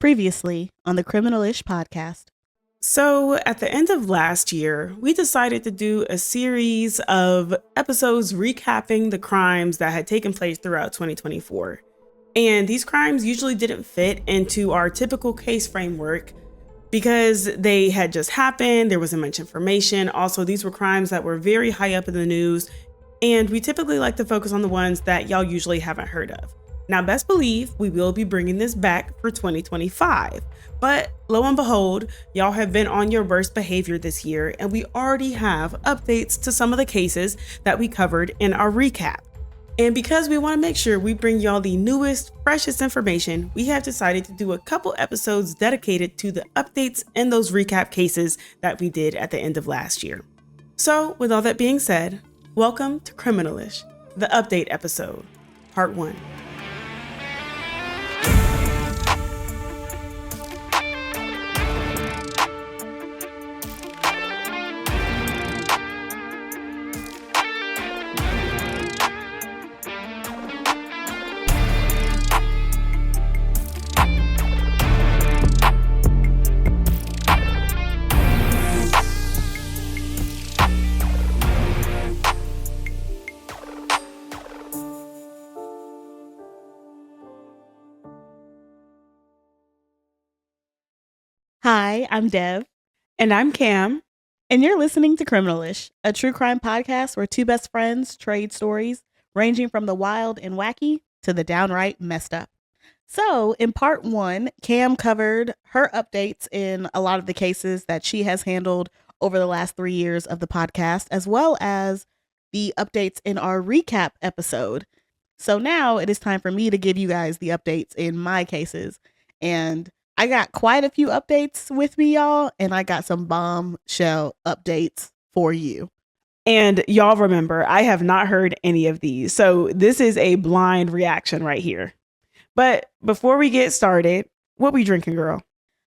Previously on the Criminalish podcast. So, at the end of last year, we decided to do a series of episodes recapping the crimes that had taken place throughout 2024. And these crimes usually didn't fit into our typical case framework because they had just happened, there wasn't much information. Also, these were crimes that were very high up in the news, and we typically like to focus on the ones that y'all usually haven't heard of. Now, best believe we will be bringing this back for 2025. But lo and behold, y'all have been on your worst behavior this year, and we already have updates to some of the cases that we covered in our recap. And because we want to make sure we bring y'all the newest, freshest information, we have decided to do a couple episodes dedicated to the updates and those recap cases that we did at the end of last year. So, with all that being said, welcome to Criminalish, the update episode, part 1. Hi, I'm Dev. And I'm Cam. And you're listening to Criminalish, a true crime podcast where two best friends trade stories ranging from the wild and wacky to the downright messed up. So, in part 1, Cam covered her updates in a lot of the cases that she has handled over the last 3 years of the podcast, as well as the updates in our recap episode. So now it is time for me to give you guys the updates in my cases. And I got quite a few updates with me, y'all, and I got some bombshell updates for you. And y'all remember, I have not heard any of these. So this is a blind reaction right here. But before we get started, what we drinking, girl?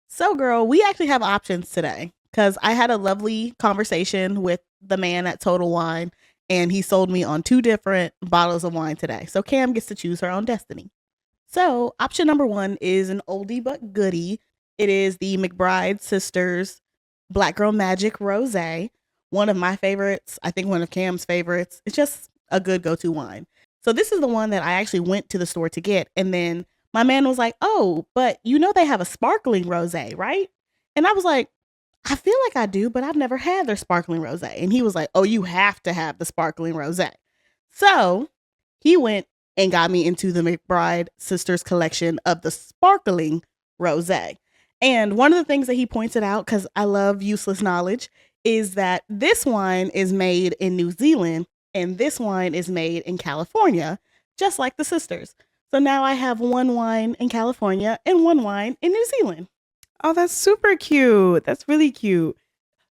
So, girl, we actually have options today because I had a lovely conversation with the man at Total Wine, and he sold me on 2 different bottles of wine today. So Cam gets to choose her own destiny. So option number 1 is an oldie but goodie. It is the McBride Sisters Black Girl Magic Rosé. One of my favorites. I think one of Cam's favorites. It's just a good go-to wine. So this is the one that I actually went to the store to get. And then my man was like, oh, but you know they have a sparkling rosé, right? And I was like, I feel like I do, but I've never had their sparkling rosé. And he was like, oh, you have to have the sparkling rosé. So he went and got me into the McBride Sisters collection of the sparkling rosé. And one of the things that he pointed out, because I love useless knowledge, is that this wine is made in New Zealand and this wine is made in California, just like the sisters. So now I have one wine in California and one wine in New Zealand. Oh, that's super cute. That's really cute.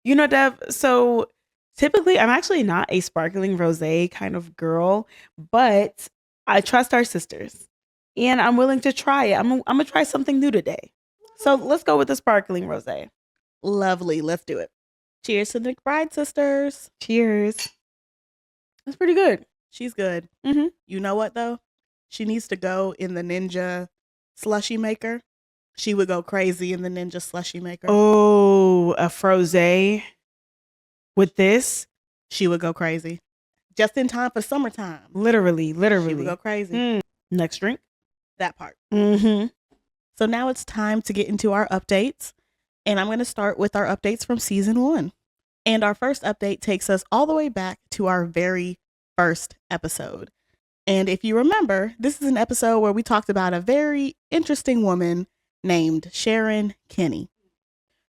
You know, Dev, so typically I'm actually not a sparkling rosé kind of girl, but I trust our sisters and I'm willing to try it. I'm going to try something new today. So let's go with the sparkling rosé. Lovely. Let's do it. Cheers to the McBride Sisters. Cheers. That's pretty good. She's good. Mm-hmm. You know what, though? She needs to go in the Ninja slushy maker. She would go crazy in the Ninja slushy maker. Oh, a frosé with this? She would go crazy. Just in time for summertime. Literally. She would go crazy. Next drink. That part. Mm-hmm. So now it's time to get into our updates. And I'm going to start with our updates from season 1. And our first update takes us all the way back to our very first episode. And if you remember, this is an episode where we talked about a very interesting woman named Sharon Kinney.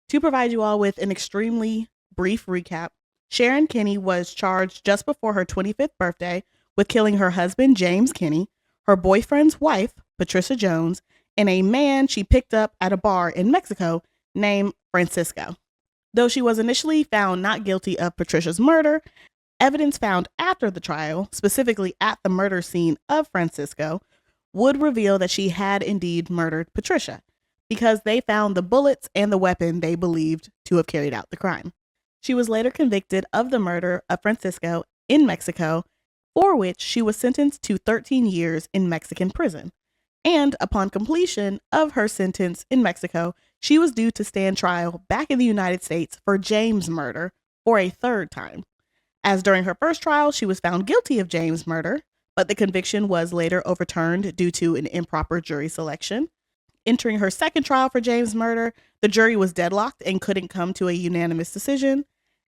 To provide you all with an extremely brief recap, Sharon Kinney was charged just before her 25th birthday with killing her husband, James Kinney, her boyfriend's wife, Patricia Jones, and a man she picked up at a bar in Mexico named Francisco. Though she was initially found not guilty of Patricia's murder, evidence found after the trial, specifically at the murder scene of Francisco, would reveal that she had indeed murdered Patricia because they found the bullets and the weapon they believed to have carried out the crime. She was later convicted of the murder of Francisco in Mexico, for which she was sentenced to 13 years in Mexican prison. And upon completion of her sentence in Mexico, she was due to stand trial back in the United States for James' murder for a third time. As during her first trial, she was found guilty of James' murder, but the conviction was later overturned due to an improper jury selection. Entering her second trial for James' murder, the jury was deadlocked and couldn't come to a unanimous decision.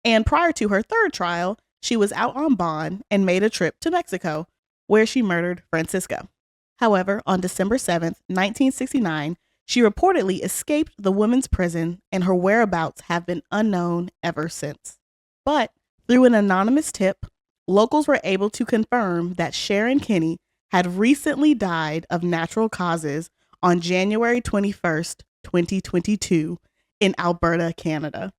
And prior to her third trial, she was out on bond and made a trip to Mexico, where she murdered Francisco. However, on December 7th, 1969, she reportedly escaped the women's prison, and her whereabouts have been unknown ever since. But through an anonymous tip, locals were able to confirm that Sharon Kinney had recently died of natural causes on January 21st, 2022, in Alberta, Canada,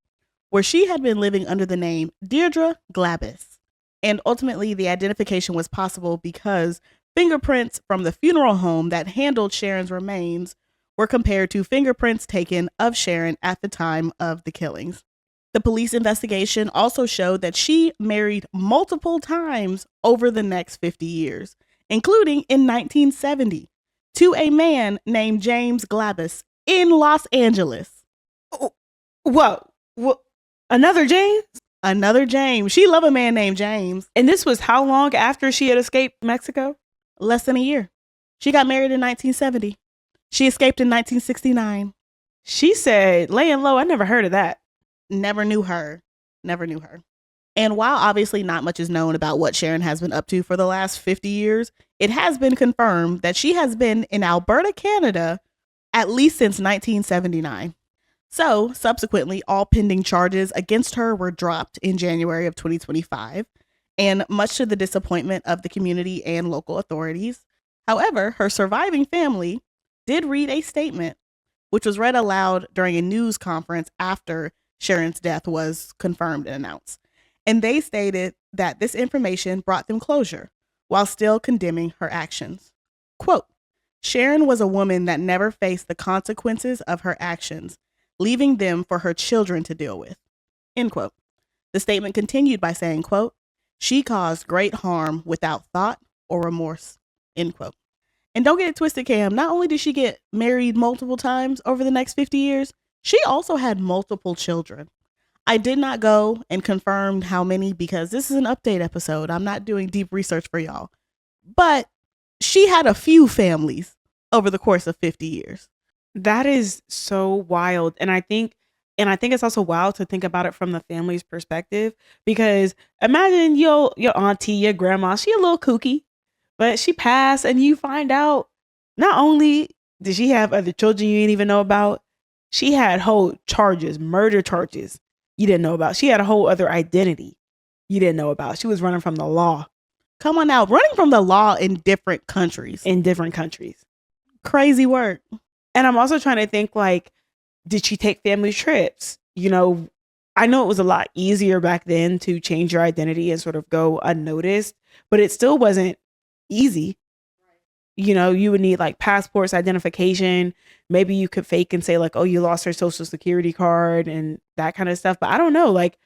where she had been living under the name Deirdre Glabis. And ultimately, the identification was possible because fingerprints from the funeral home that handled Sharon's remains were compared to fingerprints taken of Sharon at the time of the killings. The police investigation also showed that she married multiple times over the next 50 years, including in 1970, to a man named James Glabis in Los Angeles. Whoa. Another James? Another James. She loved a man named James. And this was how long after she had escaped Mexico? Less than a year. She got married in 1970. She escaped in 1969. She said, laying low, I never heard of that. Never knew her. And while obviously not much is known about what Sharon has been up to for the last 50 years, it has been confirmed that she has been in Alberta, Canada, at least since 1979. So, subsequently, all pending charges against her were dropped in January of 2025, and much to the disappointment of the community and local authorities. However, her surviving family did read a statement, which was read aloud during a news conference after Sharon's death was confirmed and announced. And they stated that this information brought them closure while still condemning her actions. Quote, Sharon was a woman that never faced the consequences of her actions, leaving them for her children to deal with. End quote. The statement continued by saying, quote, she caused great harm without thought or remorse. End quote. And don't get it twisted, Cam. Not only did she get married multiple times over the next 50 years, she also had multiple children. I did not go and confirm how many because this is an update episode. I'm not doing deep research for y'all. But she had a few families over the course of 50 years. That is so wild. And I think it's also wild to think about it from the family's perspective, because imagine your auntie, your grandma, she a little kooky, but she passed and you find out not only did she have other children you didn't even know about, she had whole charges, murder charges you didn't know about. She had a whole other identity you didn't know about. She was running from the law. Come on now, running from the law in different countries. Crazy work. And I'm also trying to think, like, did she take family trips? You know, I know it was a lot easier back then to change your identity and sort of go unnoticed, but it still wasn't easy. You know, you would need like passports, identification. Maybe you could fake and say like, oh, you lost her social security card and that kind of stuff. But I don't know. Like,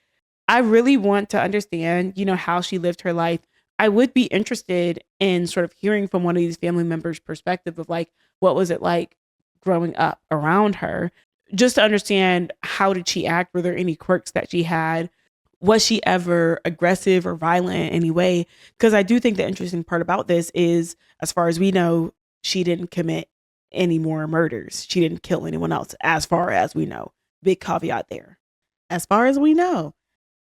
I really want to understand, you know, how she lived her life. I would be interested in sort of hearing from one of these family members' perspective of like, what was it like growing up around her? Just to understand, how did she act? Were there any quirks that she had? Was she ever aggressive or violent in any way? Because I do think the interesting part about this is, as far as we know, she didn't commit any more murders. She didn't kill anyone else, as far as we know. Big caveat there. As far as we know.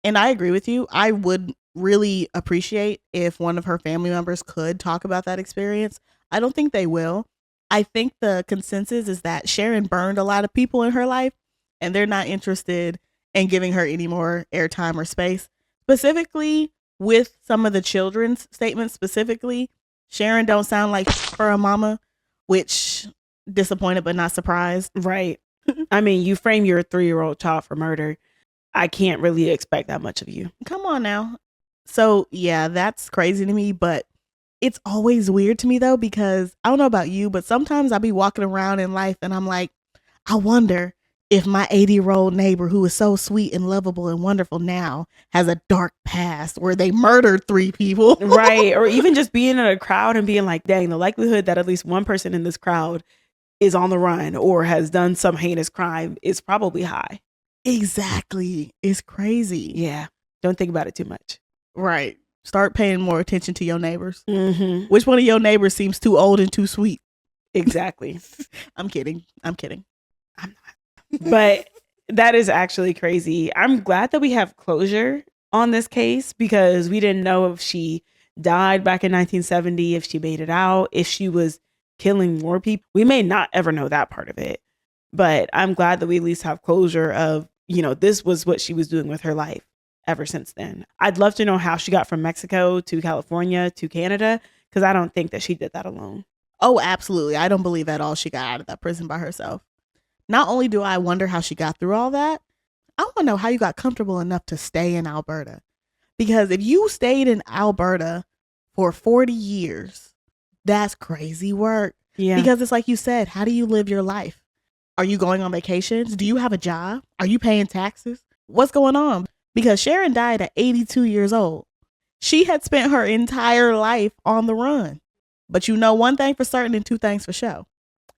And I agree with you. I would really appreciate if one of her family members could talk about that experience. I don't think they will. I think the consensus is that Sharon burned a lot of people in her life, and they're not interested in giving her any more airtime or space. Specifically with some of the children's statements specifically, Sharon don't sound like for a mama, which disappointed but not surprised. Right. I mean, you frame your 3-year-old child for murder. I can't really expect that much of you. Come on now. So yeah, that's crazy to me, but it's always weird to me though, because I don't know about you, but sometimes I'll be walking around in life and I'm like, I wonder if my 80-year-old neighbor, who is so sweet and lovable and wonderful now, has a dark past where they murdered 3 people. Right. Or even just being in a crowd and being like, dang, the likelihood that at least one person in this crowd is on the run or has done some heinous crime is probably high. Exactly. It's crazy. Yeah. Don't think about it too much. Right. Start paying more attention to your neighbors. Mm-hmm. Which one of your neighbors seems too old and too sweet? Exactly. I'm kidding. I'm not. But that is actually crazy. I'm glad that we have closure on this case because we didn't know if she died back in 1970, if she made it out, if she was killing more people. We may not ever know that part of it. But I'm glad that we at least have closure of, this was what she was doing with her life ever since then. I'd love to know how she got from Mexico to California to Canada because I don't think that she did that alone. Oh, absolutely. I don't believe at all she got out of that prison by herself. Not only do I wonder how she got through all that, I want to know how you got comfortable enough to stay in Alberta. Because if you stayed in Alberta for 40 years, that's crazy work. Yeah. Because it's like you said, how do you live your life? Are you going on vacations? Do you have a job? Are you paying taxes? What's going on? Because Sharon died at 82 years old. She had spent her entire life on the run. But you know one thing for certain and 2 things for sure.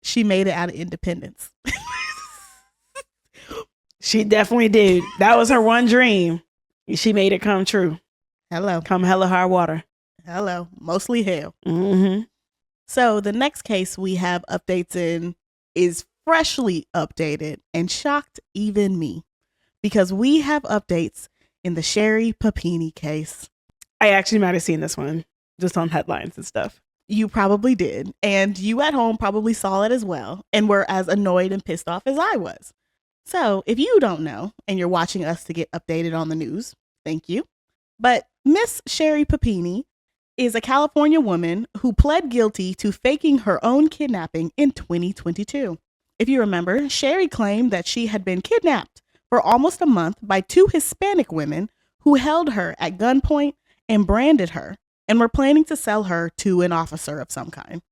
She made it out of independence. She definitely did. That was her one dream. She made it come true. Hello. Come hella high water. Hello. Mostly hell. Mm-hmm. So the next case we have updates in is freshly updated and shocked even me because we have updates in the Sherry Papini case. I actually might have seen this one just on headlines and stuff. You probably did. And you at home probably saw it as well and were as annoyed and pissed off as I was. So if you don't know and you're watching us to get updated on the news, thank you. But Miss Sherry Papini is a California woman who pled guilty to faking her own kidnapping in 2022. If you remember, Sherry claimed that she had been kidnapped for almost a month by 2 Hispanic women who held her at gunpoint and branded her and were planning to sell her to an officer of some kind.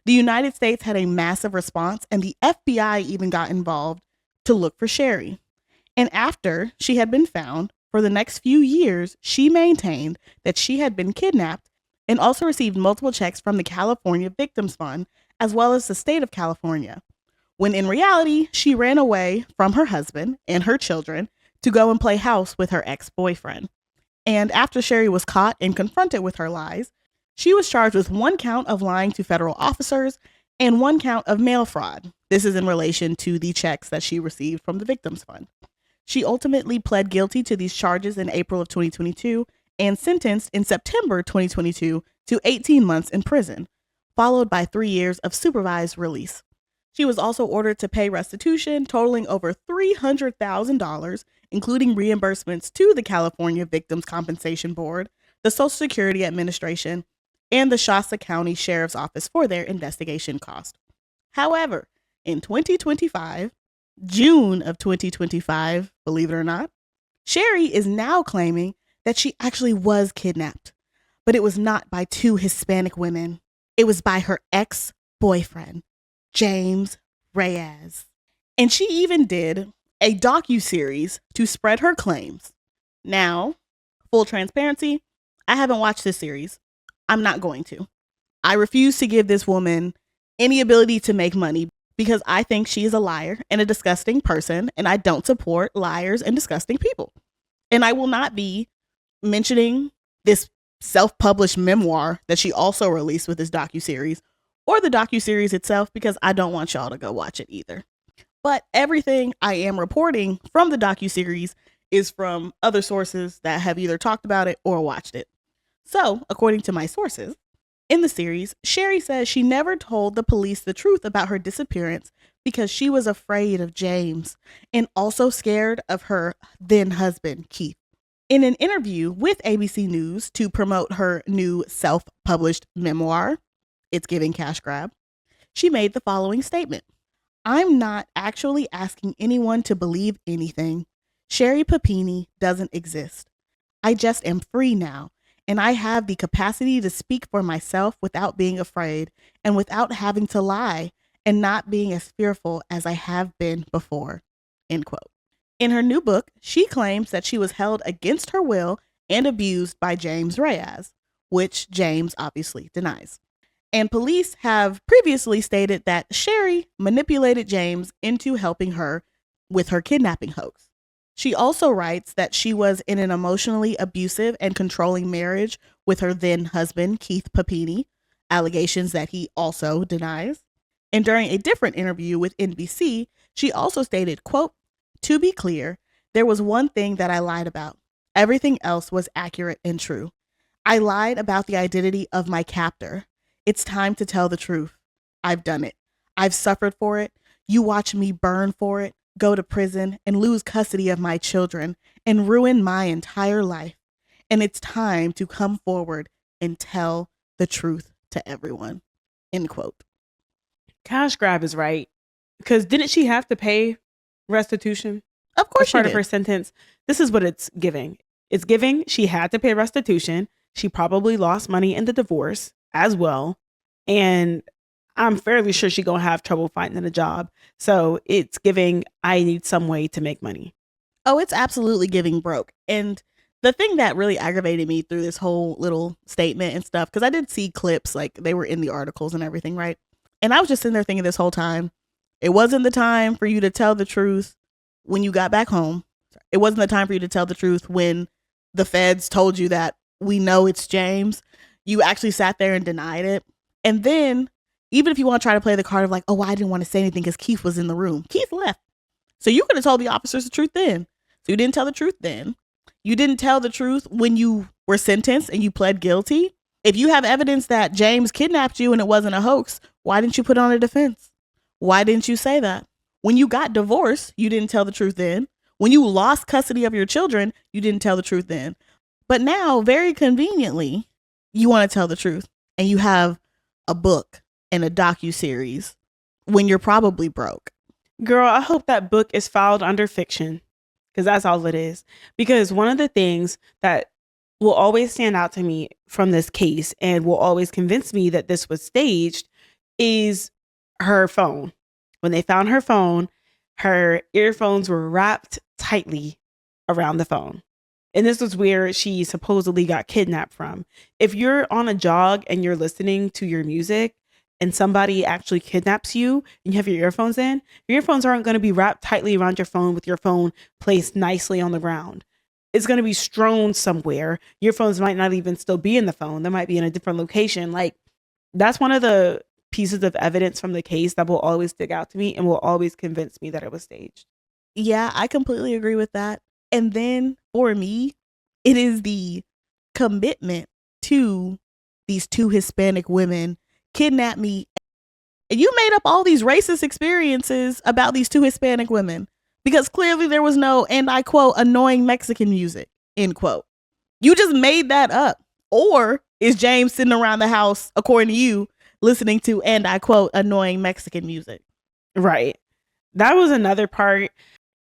The United States had a massive response and the FBI even got involved to look for Sherry. And after she had been found, for the next few years, she maintained that she had been kidnapped and also received multiple checks from the California Victims Fund, as well as the state of California, when in reality, she ran away from her husband and her children to go and play house with her ex-boyfriend. And after Sherry was caught and confronted with her lies, she was charged with 1 count of lying to federal officers and 1 count of mail fraud. This is in relation to the checks that she received from the Victims Fund. She ultimately pled guilty to these charges in April of 2022 and sentenced in September 2022 to 18 months in prison, followed by 3 years of supervised release. She was also ordered to pay restitution totaling over $300,000, including reimbursements to the California Victims Compensation Board, the Social Security Administration, and the Shasta County Sheriff's Office for their investigation cost. However, in 2025, June of 2025, believe it or not, Sherry is now claiming that she actually was kidnapped, but it was not by 2 Hispanic women. It was by her ex-boyfriend, James Reyes. And she even did a docuseries to spread her claims. Now, full transparency, I haven't watched this series. I'm not going to. I refuse to give this woman any ability to make money because I think she is a liar and a disgusting person, and I don't support liars and disgusting people. And I will not be mentioning this self-published memoir that she also released with this docuseries or the docuseries itself because I don't want y'all to go watch it either. But everything I am reporting from the docuseries is from other sources that have either talked about it or watched it. So, according to my sources, in the series, Sherry says she never told the police the truth about her disappearance because she was afraid of James and also scared of her then husband, Keith. In an interview with ABC News to promote her new self-published memoir, It's Giving Cash Grab, she made the following statement. I'm not actually asking anyone to believe anything. Sherry Papini doesn't exist. I just am free now, and I have the capacity to speak for myself without being afraid and without having to lie and not being as fearful as I have been before. end quote. In her new book, she claims that she was held against her will and abused by James Reyes, which James obviously denies. And police have previously stated that Sherry manipulated James into helping her with her kidnapping hoax. She also writes that she was in an emotionally abusive and controlling marriage with her then husband, Keith Papini, allegations that he also denies. And during a different interview with NBC, she also stated, quote, "To be clear, there was one thing that I lied about. Everything else was accurate and true. I lied about the identity of my captor. It's time to tell the truth. I've done it. I've suffered for it. You watch me burn for it, go to prison, and lose custody of my children, and ruin my entire life. And it's time to come forward and tell the truth to everyone." End quote. Cash grab is right. Because didn't she have to pay restitution? Of course as part she of her did. sentence. This is what it's giving. It's giving she had to pay restitution. She probably lost money in the divorce as well. And I'm fairly sure she's going to have trouble finding a job. So it's giving, I need some way to make money. Oh, it's absolutely giving broke. And the thing that really aggravated me through this whole little statement and stuff, because I did see clips, like they were in the articles and everything, right? And I was just sitting there thinking this whole time, it wasn't the time for you to tell the truth when you got back home. It wasn't the time for you to tell the truth when the feds told you that we know it's James. You actually sat there and denied it. And then, even if you want to try to play the card of like, oh, I didn't want to say anything because Keith was in the room. Keith left. So you could have told the officers the truth then. So you didn't tell the truth then. You didn't tell the truth when you were sentenced and you pled guilty. If you have evidence that James kidnapped you and it wasn't a hoax, why didn't you put on a defense? Why didn't you say that? When you got divorced, you didn't tell the truth then. When you lost custody of your children, you didn't tell the truth then. But now, very conveniently, you want to tell the truth. And you have a book and a docuseries when you're probably broke. Girl, I hope that book is filed under fiction, because that's all it is. Because one of the things that will always stand out to me from this case and will always convince me that this was staged is her phone. When they found her phone, her earphones were wrapped tightly around the phone. And this was where she supposedly got kidnapped from. If you're on a jog and you're listening to your music and somebody actually kidnaps you and you have your earphones in, your earphones aren't going to be wrapped tightly around your phone with your phone placed nicely on the ground. It's going to be strewn somewhere. Your phones might not even still be in the phone. They might be in a different location. Like, that's one of the pieces of evidence from the case that will always stick out to me and will always convince me that it was staged. Yeah, I completely agree with that. And then for me, it is the commitment to these two Hispanic women kidnap me. And you made up all these racist experiences about these two Hispanic women because clearly there was no, and I quote, annoying Mexican music, end quote. You just made that up. Or is James sitting around the house, according to you, listening to, and I quote, annoying Mexican music? Right. That was another part.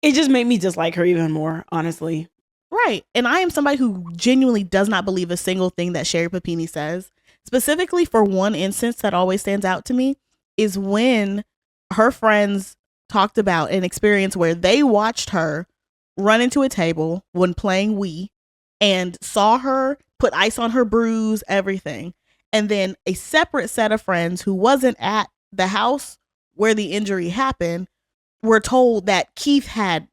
It just made me dislike her even more, honestly. Right. And I am somebody who genuinely does not believe a single thing that Sherry Papini says. Specifically for one instance that always stands out to me is when her friends talked about an experience where they watched her run into a table when playing Wii and saw her put ice on her bruise, everything. And then a separate set of friends who wasn't at the house where the injury happened were told that Keith had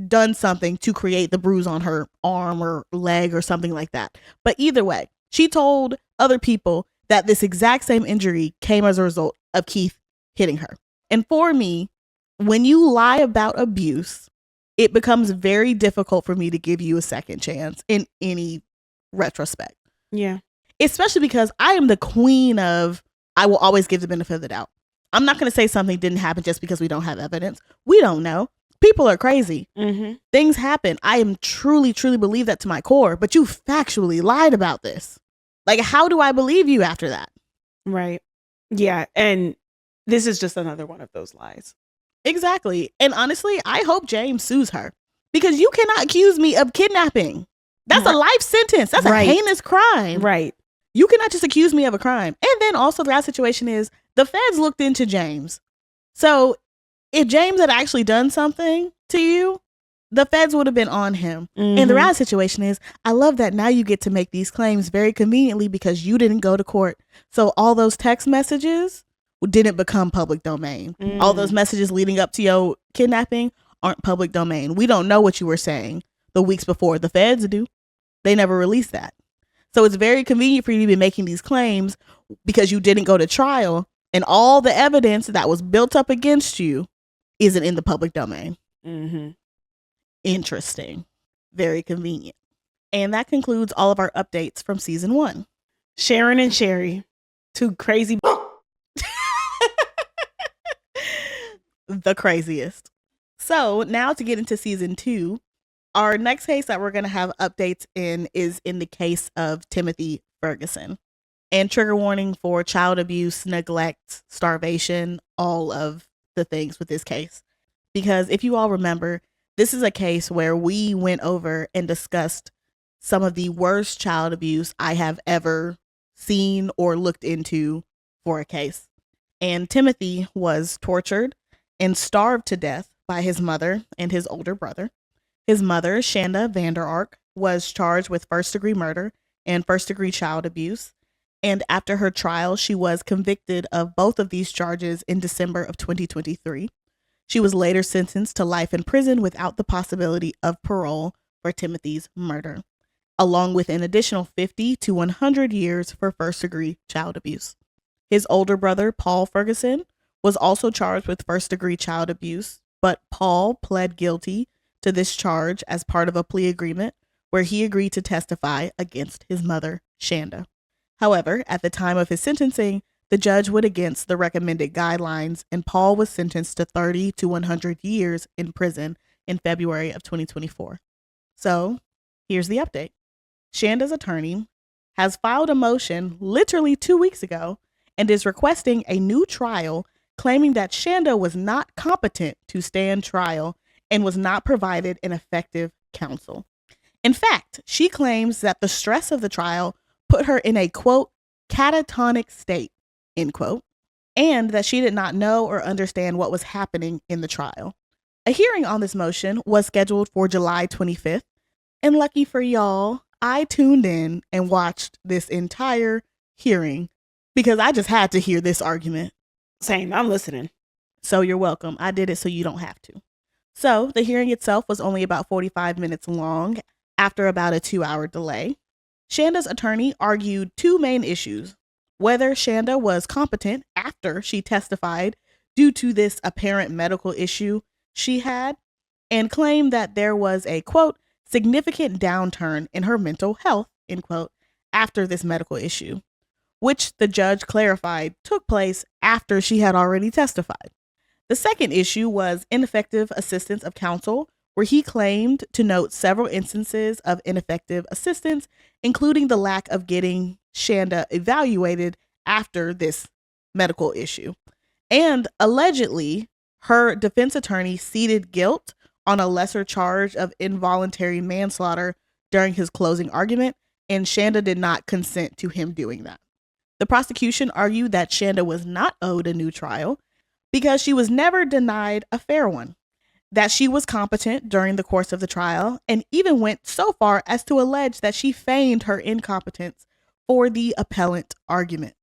done something to create the bruise on her arm or leg or something like that. But either way, she told other people that this exact same injury came as a result of Keith hitting her. And for me, when you lie about abuse, it becomes very difficult for me to give you a second chance in any retrospect. Yeah. Especially because I am the queen of, I will always give the benefit of the doubt. I'm not going to say something didn't happen just because we don't have evidence. We don't know. People are crazy. Mm-hmm. Things happen. I am truly believe that to my core, but you factually lied about this. Like, how do I believe you after that? Right. Yeah. And this is just another one of those lies. Exactly. And honestly, I hope James sues her because you cannot accuse me of kidnapping. That's a life sentence. That's a heinous crime. Right. You cannot just accuse me of a crime. And then also the last situation is the feds looked into James. So if James had actually done something, to you, the feds would have been on him. Mm-hmm. And the reality situation is, I love that now you get to make these claims very conveniently because you didn't go to court. So all those text messages didn't become public domain. All those messages leading up to your kidnapping aren't public domain. We don't know what you were saying the weeks before. The feds do. They never released that. So it's very convenient for you to be making these claims because you didn't go to trial and all the evidence that was built up against you isn't in the public domain. Mm-hmm. Interesting. Very convenient. And that concludes all of our updates from season 1. Sharon and Sherry, two crazy the craziest. So now to get into season 2, our next case that we're going to have updates in is in the case of Timothy Ferguson. And trigger warning for child abuse, neglect, starvation, all of the things with this case. Because if you all remember, this is a case where we went over and discussed some of the worst child abuse I have ever seen or looked into for a case. And Timothy was tortured and starved to death by his mother and his older brother. His mother, Shanda Vander Ark, was charged with first-degree murder and first-degree child abuse. And after her trial, she was convicted of both of these charges in December of 2023. She was later sentenced to life in prison without the possibility of parole for Timothy's murder, along with an additional 50 to 100 years for first-degree child abuse. His older brother, Paul Ferguson, was also charged with first-degree child abuse, but Paul pled guilty to this charge as part of a plea agreement where he agreed to testify against his mother, Shanda. However, at the time of his sentencing, the judge went against the recommended guidelines, and Paul was sentenced to 30 to 100 years in prison in February of 2024. So, here's the update. Shanda's attorney has filed a motion literally 2 weeks ago and is requesting a new trial, claiming that Shanda was not competent to stand trial and was not provided an effective counsel. In fact, she claims that the stress of the trial put her in a, quote, catatonic state, end quote, and that she did not know or understand what was happening in the trial. A hearing on this motion was scheduled for July 25th, and lucky for y'all, I tuned in and watched this entire hearing because I just had to hear this argument. Same, I'm listening. So you're welcome. I did it so you don't have to. So the hearing itself was only about 45 minutes long after about a 2-hour delay. Shanda's attorney argued 2 main issues: whether Shanda was competent after she testified due to this apparent medical issue she had, and claimed that there was a, quote, significant downturn in her mental health, end quote, after this medical issue, which the judge clarified took place after she had already testified. The second issue was ineffective assistance of counsel, where he claimed to note several instances of ineffective assistance, including the lack of getting Shanda evaluated after this medical issue. And allegedly, her defense attorney ceded guilt on a lesser charge of involuntary manslaughter during his closing argument, and Shanda did not consent to him doing that. The prosecution argued that Shanda was not owed a new trial because she was never denied a fair one, that she was competent during the course of the trial, and even went so far as to allege that she feigned her incompetence for the appellant argument.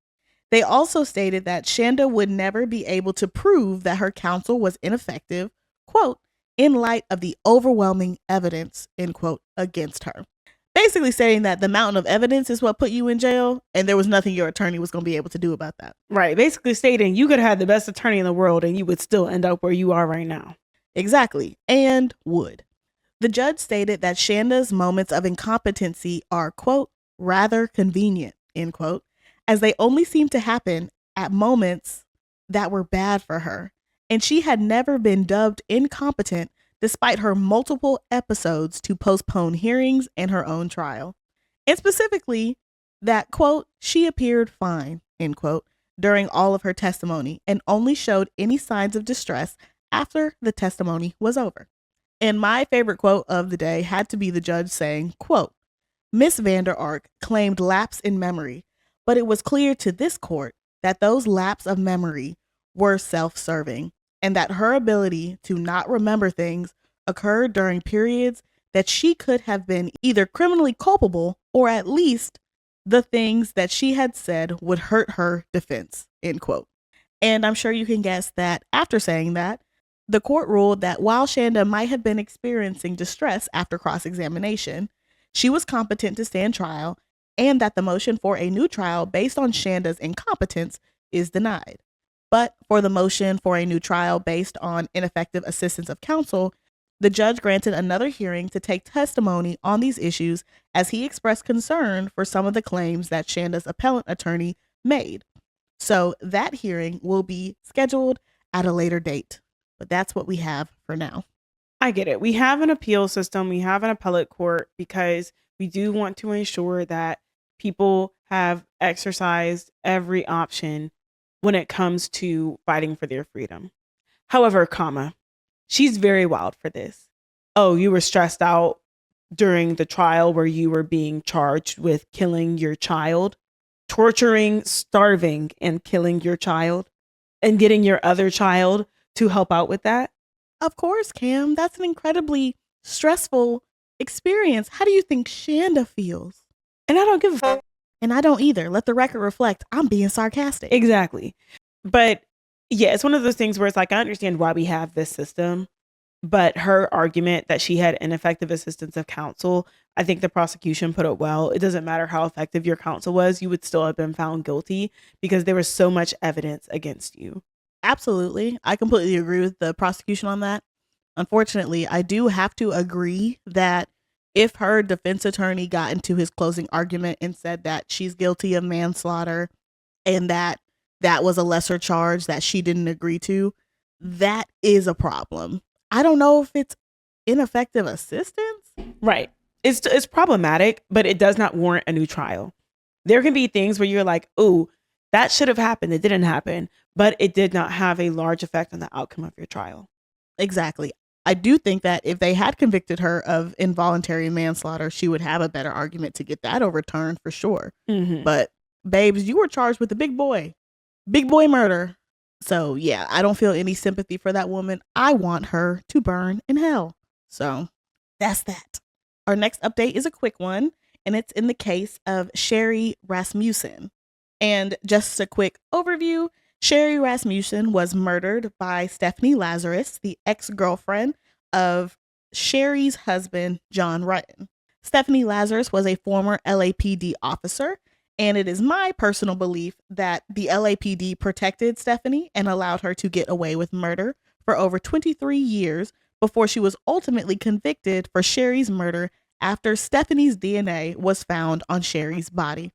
They also stated that Shanda would never be able to prove that her counsel was ineffective, quote, in light of the overwhelming evidence, end quote, against her. Basically saying that the mountain of evidence is what put you in jail, and there was nothing your attorney was going to be able to do about that. Right. Basically stating you could have had the best attorney in the world and you would still end up where you are right now. Exactly. And would. The judge stated that Shanda's moments of incompetency are, quote, rather convenient, end quote, as they only seem to happen at moments that were bad for her. And she had never been dubbed incompetent despite her multiple episodes to postpone hearings and her own trial. And specifically that, quote, she appeared fine, end quote, during all of her testimony and only showed any signs of distress after the testimony was over. And my favorite quote of the day had to be the judge saying, quote, Miss Vander Ark claimed lapse in memory, but it was clear to this court that those lapses of memory were self-serving and that her ability to not remember things occurred during periods that she could have been either criminally culpable or at least the things that she had said would hurt her defense, end quote. And I'm sure you can guess that after saying that, the court ruled that while Shanda might have been experiencing distress after cross-examination, she was competent to stand trial, and that the motion for a new trial based on Shanda's incompetence is denied. But for the motion for a new trial based on ineffective assistance of counsel, the judge granted another hearing to take testimony on these issues as he expressed concern for some of the claims that Shanda's appellant attorney made. So that hearing will be scheduled at a later date. But that's what we have for now. I get it. We have an appeal system. We have an appellate court because we do want to ensure that people have exercised every option when it comes to fighting for their freedom. However, she's very wild for this. Oh, you were stressed out during the trial where you were being charged with killing your child, torturing, starving, and killing your child, and getting your other child to help out with that? Of course, Cam. That's an incredibly stressful experience. How do you think Shanda feels? And I don't give a fuck. And I don't either. Let the record reflect I'm being sarcastic. Exactly. But yeah, it's one of those things where it's like, I understand why we have this system, but her argument that she had ineffective assistance of counsel, I think the prosecution put it well. It doesn't matter how effective your counsel was, you would still have been found guilty because there was so much evidence against you. Absolutely. I completely agree with the prosecution on that. Unfortunately, I do have to agree that if her defense attorney got into his closing argument and said that she's guilty of manslaughter and that was a lesser charge that she didn't agree to, that is a problem. I don't know if it's ineffective assistance. Right. It's problematic, but it does not warrant a new trial. There can be things where you're like, oh, that should have happened. It didn't happen, but it did not have a large effect on the outcome of your trial. Exactly. I do think that if they had convicted her of involuntary manslaughter, she would have a better argument to get that overturned for sure. Mm-hmm. But babes, you were charged with a big boy murder. So yeah, I don't feel any sympathy for that woman. I want her to burn in hell. So that's that. Our next update is a quick one, and it's in the case of Sherry Rasmussen. And just a quick overview, Sherry Rasmussen was murdered by Stephanie Lazarus, the ex-girlfriend of Sherry's husband, John Rutten. Stephanie Lazarus was a former LAPD officer, and it is my personal belief that the LAPD protected Stephanie and allowed her to get away with murder for over 23 years before she was ultimately convicted for Sherry's murder after Stephanie's DNA was found on Sherry's body.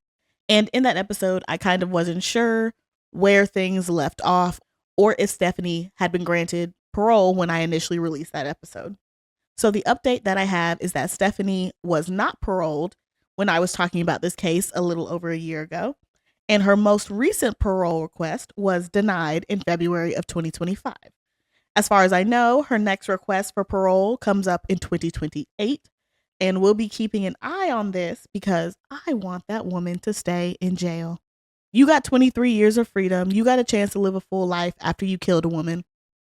And in that episode, I kind of wasn't sure where things left off or if Stephanie had been granted parole when I initially released that episode. So the update that I have is that Stephanie was not paroled when I was talking about this case a little over a year ago, and her most recent parole request was denied in February of 2025. As far as I know, her next request for parole comes up in 2028, and we'll be keeping an eye on this because I want that woman to stay in jail. You got 23 years of freedom. You got a chance to live a full life after you killed a woman.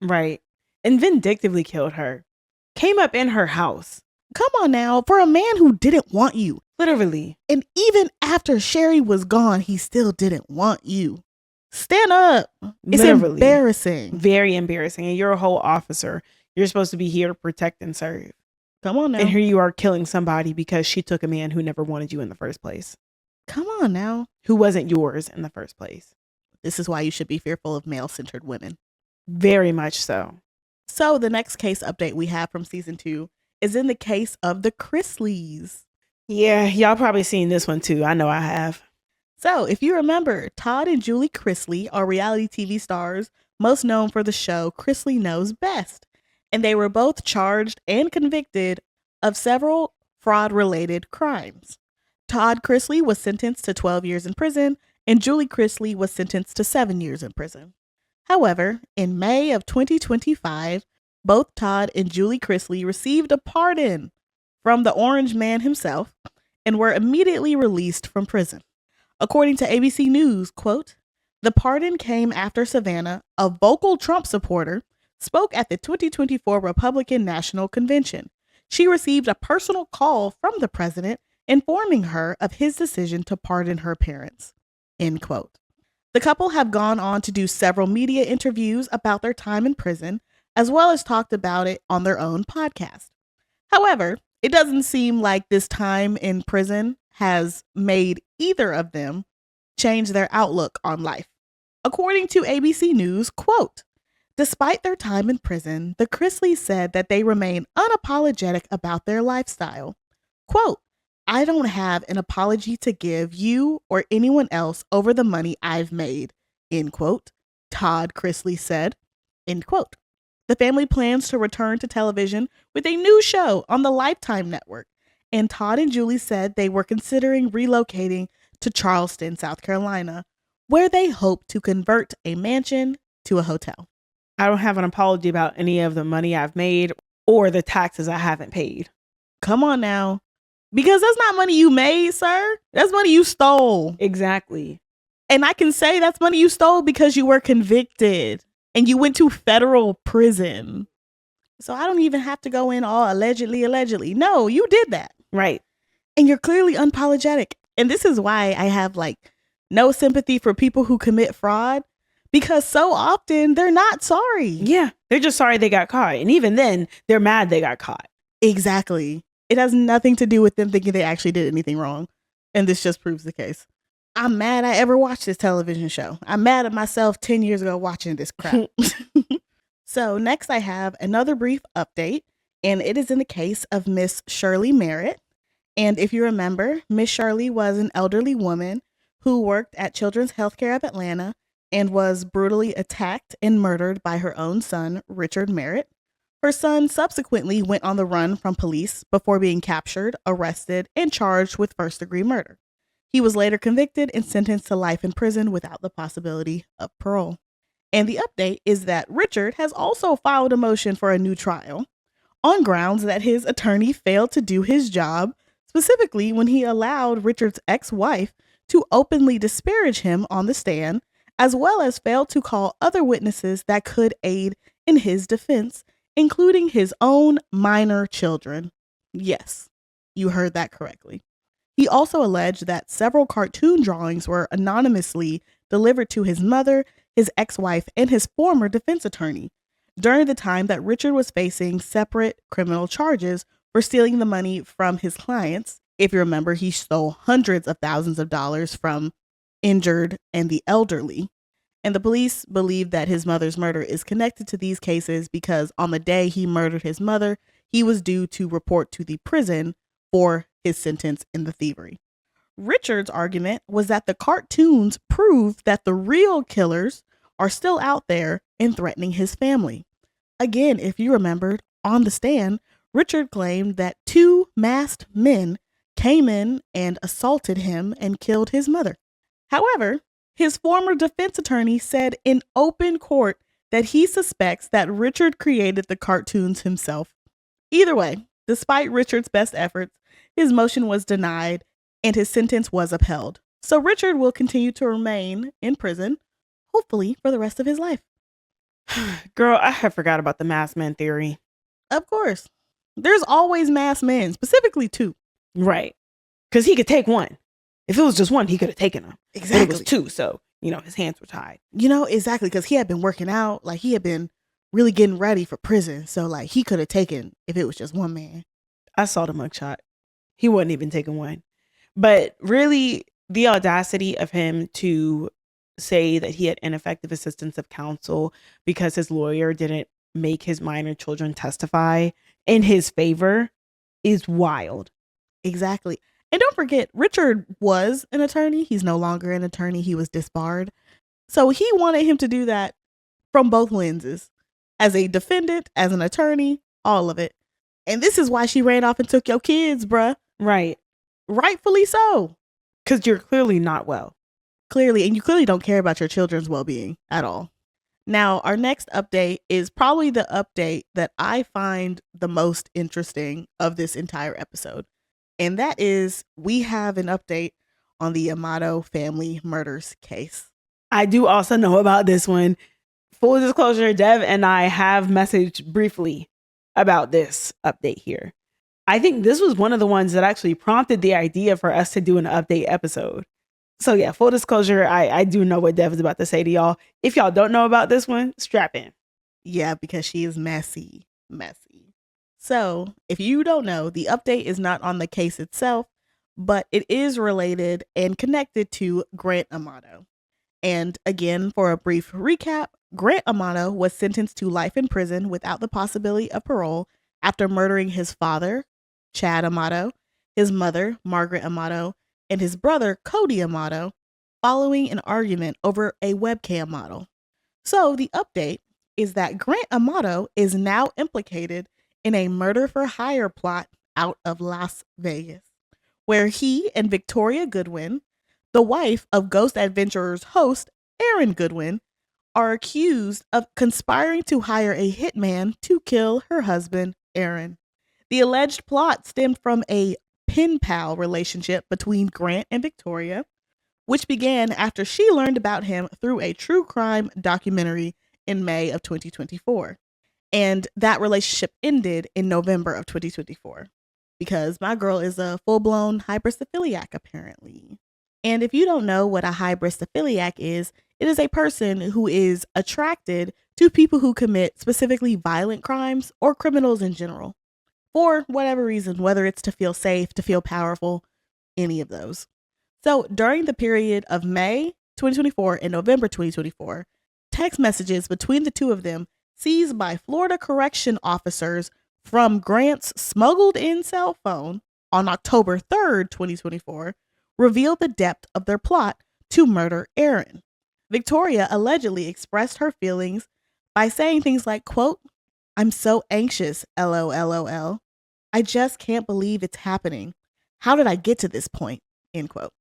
Right. And vindictively killed her. Came up in her house. Come on now, for a man who didn't want you. Literally. And even after Sherry was gone, he still didn't want you. Stand up. It's Literally. Embarrassing. Very embarrassing. And you're a whole officer. You're supposed to be here to protect and serve. Come on now. And here you are killing somebody because she took a man who never wanted you in the first place. Come on now. Who wasn't yours in the first place. This is why you should be fearful of male-centered women. Very much so. So the next case update we have from season 2 is in the case of the Chrisleys. Yeah, y'all probably seen this one too. I know I have. So if you remember, Todd and Julie Chrisley are reality TV stars most known for the show Chrisley Knows Best. And they were both charged and convicted of several fraud-related crimes. Todd Chrisley was sentenced to 12 years in prison, and Julie Chrisley was sentenced to 7 years in prison. However, in May of 2025, both Todd and Julie Chrisley received a pardon from the Orange Man himself and were immediately released from prison. According to ABC News, quote, "The pardon came after Savannah, a vocal Trump supporter, spoke at the 2024 Republican National Convention. She received a personal call from the president informing her of his decision to pardon her parents. End quote. The couple have gone on to do several media interviews about their time in prison, as well as talked about it on their own podcast. However, it doesn't seem like this time in prison has made either of them change their outlook on life. According to ABC News, quote, despite their time in prison, the Chrisleys said that they remain unapologetic about their lifestyle. Quote, I don't have an apology to give you or anyone else over the money I've made, end quote, Todd Chrisley said, end quote. The family plans to return to television with a new show on the Lifetime Network, and Todd and Julie said they were considering relocating to Charleston, South Carolina, where they hope to convert a mansion to a hotel. I don't have an apology about any of the money I've made or the taxes I haven't paid. Come on now. Because that's not money you made, sir. That's money you stole. Exactly. And I can say that's money you stole because you were convicted and you went to federal prison. So I don't even have to go in all allegedly. No, you did that. Right. And you're clearly unapologetic. And this is why I have no sympathy for people who commit fraud, because so often they're not sorry. Yeah. They're just sorry they got caught. And even then, they're mad they got caught. Exactly. It has nothing to do with them thinking they actually did anything wrong. And this just proves the case. I'm mad I ever watched this television show. I'm mad at myself 10 years ago watching this crap. So next I have another brief update, and it is in the case of Miss Shirley Merritt. And if you remember, Miss Shirley was an elderly woman who worked at Children's Healthcare of Atlanta and was brutally attacked and murdered by her own son, Richard Merritt. Her son subsequently went on the run from police before being captured, arrested, and charged with first-degree murder. He was later convicted and sentenced to life in prison without the possibility of parole. And the update is that Richard has also filed a motion for a new trial on grounds that his attorney failed to do his job, specifically when he allowed Richard's ex-wife to openly disparage him on the stand, as well as failed to call other witnesses that could aid in his defense, including his own minor children. Yes, you heard that correctly. He also alleged that several cartoon drawings were anonymously delivered to his mother, his ex-wife, and his former defense attorney during the time that Richard was facing separate criminal charges for stealing the money from his clients. If you remember, he stole hundreds of thousands of dollars from injured and the elderly. And the police believe that his mother's murder is connected to these cases because on the day he murdered his mother, he was due to report to the prison for his sentence in the thievery. Richard's argument was that the cartoons proved that the real killers are still out there and threatening his family. Again, if you remembered, on the stand, Richard claimed that 2 masked men came in and assaulted him and killed his mother. However, his former defense attorney said in open court that he suspects that Richard created the cartoons himself. Either way, despite Richard's best efforts, his motion was denied and his sentence was upheld. So Richard will continue to remain in prison, hopefully for the rest of his life. Girl, I had forgot about the masked man theory. Of course. There's always masked men, specifically 2. Right. Because he could take one. If it was just one, he could have taken them. Exactly. But it was 2, so, his hands were tied. Exactly, because he had been working out. He had been really getting ready for prison. So, he could have taken if it was just one man. I saw the mugshot. He wasn't even taking one. But really, the audacity of him to say that he had ineffective assistance of counsel because his lawyer didn't make his minor children testify in his favor is wild. Exactly. And don't forget, Richard was an attorney. He's no longer an attorney. He was disbarred. So he wanted him to do that from both lenses. As a defendant, as an attorney, all of it. And this is why she ran off and took your kids, bruh. Right. Rightfully so. Because you're clearly not well. Clearly. And you clearly don't care about your children's well-being at all. Now, our next update is probably the update that I find the most interesting of this entire episode. And that is, we have an update on the Amato family murders case. I do also know about this one Full disclosure, Dev and I have messaged briefly about this update here. I think this was one of the ones that actually prompted the idea for us to do an update episode. So yeah, full disclosure, I do know what Dev is about to say to y'all. If y'all don't know about this one, strap in. Yeah, because she is messy. So, if you don't know, the update is not on the case itself, but it is related and connected to Grant Amato. And again, for a brief recap, Grant Amato was sentenced to life in prison without the possibility of parole after murdering his father, Chad Amato, his mother, Margaret Amato, and his brother, Cody Amato, following an argument over a webcam model. So the update is that Grant Amato is now implicated in a murder for hire plot out of Las Vegas, where he and Victoria Goodwin, the wife of Ghost Adventurers host Aaron Goodwin, are accused of conspiring to hire a hitman to kill her husband, Aaron. The alleged plot stemmed from a pen pal relationship between Grant and Victoria, which began after she learned about him through a true crime documentary in May of 2024. And that relationship ended in November of 2024 because my girl is a full-blown hybristophiliac, apparently. And if you don't know what a hybristophiliac is, it is a person who is attracted to people who commit specifically violent crimes or criminals in general. For whatever reason, whether it's to feel safe, to feel powerful, any of those. So during the period of May 2024 and November 2024, text messages between the two of them seized by Florida correction officers from Grant's smuggled in cell phone on October 3rd, 2024, revealed the depth of their plot to murder Aaron. Victoria allegedly expressed her feelings by saying things like, quote, "I'm so anxious, LOLOL. I just can't believe it's happening. How did I get to this point?" End quote.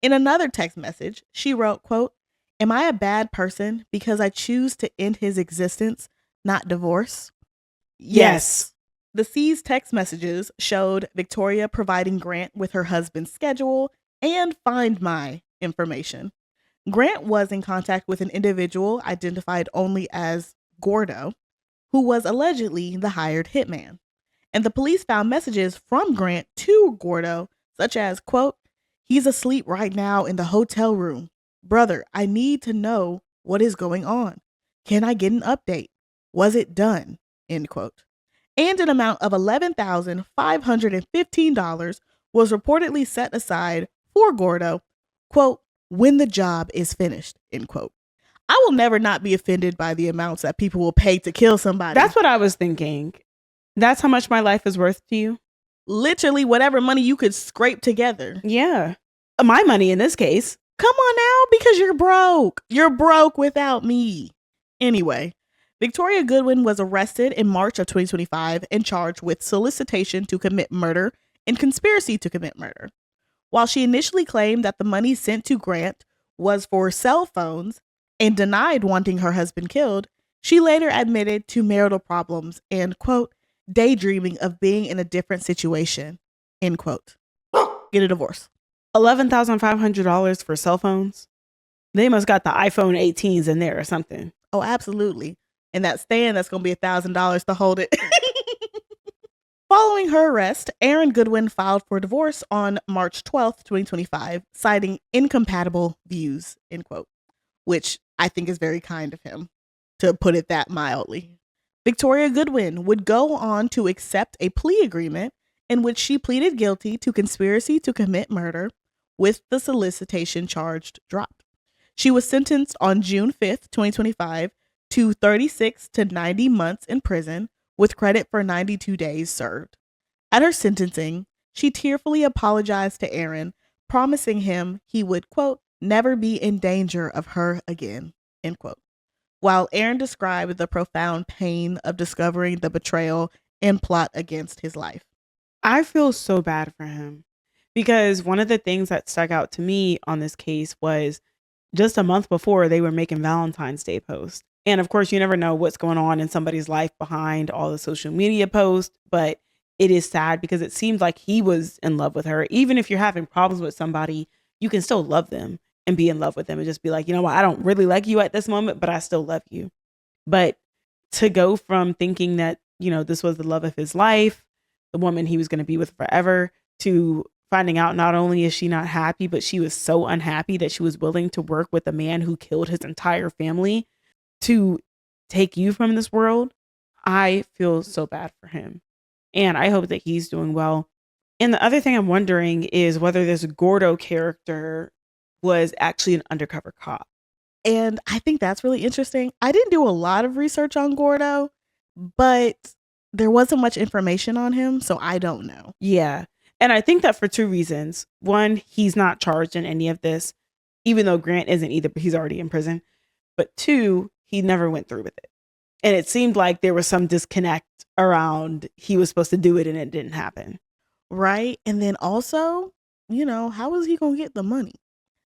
In another text message, she wrote, quote, "Am I a bad person because I choose to end his existence, not divorce?" Yes. The seized text messages showed Victoria providing Grant with her husband's schedule and Find My information. Grant was in contact with an individual identified only as Gordo, who was allegedly the hired hitman. And the police found messages from Grant to Gordo, such as, quote, "He's asleep right now in the hotel room. Brother, I need to know what is going on. Can I get an update? Was it done?" End quote. And an amount of $11,515 was reportedly set aside for Gordo, quote, "when the job is finished," end quote. I will never not be offended by the amounts that people will pay to kill somebody. That's what I was thinking. That's how much my life is worth to you? Literally whatever money you could scrape together. Yeah. My money in this case. Come on now, because you're broke. You're broke without me. Anyway, Victoria Goodwin was arrested in March of 2025 and charged with solicitation to commit murder and conspiracy to commit murder. While she initially claimed that the money sent to Grant was for cell phones and denied wanting her husband killed, she later admitted to marital problems and, quote, daydreaming of being in a different situation, end quote. Get a divorce. $11,500 for cell phones? They must got the iPhone 18s in there or something. Oh, absolutely. And that stand, that's going to be $1,000 to hold it. Following her arrest, Aaron Goodwin filed for divorce on March 12th, 2025, citing incompatible views, end quote, which I think is very kind of him, to put it that mildly. Victoria Goodwin would go on to accept a plea agreement in which she pleaded guilty to conspiracy to commit murder with the solicitation charge dropped. She was sentenced on June 5th, 2025 to 36 to 90 months in prison with credit for 92 days served. At her sentencing, she tearfully apologized to Aaron, promising him he would, quote, never be in danger of her again, end quote. While Aaron described the profound pain of discovering the betrayal and plot against his life. I feel so bad for him because one of the things that stuck out to me on this case was just a month before they were making Valentine's Day posts. And of course, you never know what's going on in somebody's life behind all the social media posts, but it is sad because it seems like he was in love with her. Even if you're having problems with somebody, you can still love them and be in love with them and just be like, you know what, I don't really like you at this moment, but I still love you. But to go from thinking that, this was the love of his life, the woman he was going to be with forever, to finding out not only is she not happy, but she was so unhappy that she was willing to work with a man who killed his entire family to take you from this world. I feel so bad for him. And I hope that he's doing well. And the other thing I'm wondering is whether this Gordo character was actually an undercover cop. And I think that's really interesting. I didn't do a lot of research on Gordo, but there wasn't much information on him, so I don't know. Yeah. And I think that for two reasons. One, he's not charged in any of this, even though Grant isn't either, but he's already in prison. But two, he never went through with it. And it seemed like there was some disconnect around he was supposed to do it and it didn't happen. Right. And then also, how is he going to get the money?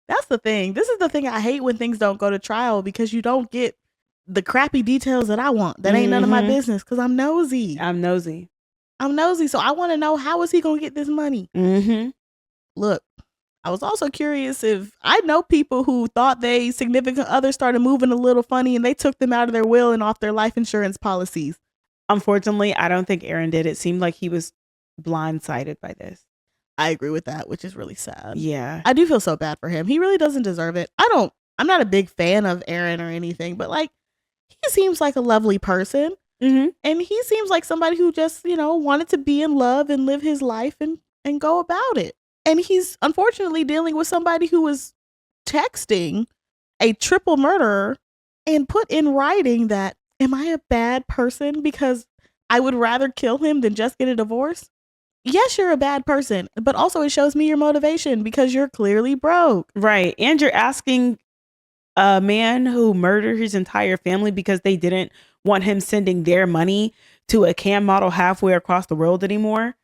That's the thing. This is the thing I hate when things don't go to trial, because you don't get the crappy details that I want. That ain't none of my business, because I'm nosy. So I want to know, how is he going to get this money? Look, I was also curious if I know people who thought they significant other started moving a little funny and they took them out of their will and off their life insurance policies. Unfortunately, I don't think Aaron did. It seemed like he was blindsided by this. I agree with that, which is really sad. Yeah. I do feel so bad for him. He really doesn't deserve it. I'm not a big fan of Aaron or anything, but he seems like a lovely person. And he seems like somebody who just, wanted to be in love and live his life and go about it. And he's unfortunately dealing with somebody who was texting a triple murderer and put in writing that, am I a bad person because I would rather kill him than just get a divorce? Yes, you're a bad person, but also it shows me your motivation, because you're clearly broke. Right. And you're asking a man who murdered his entire family because they didn't want him sending their money to a cam model halfway across the world anymore.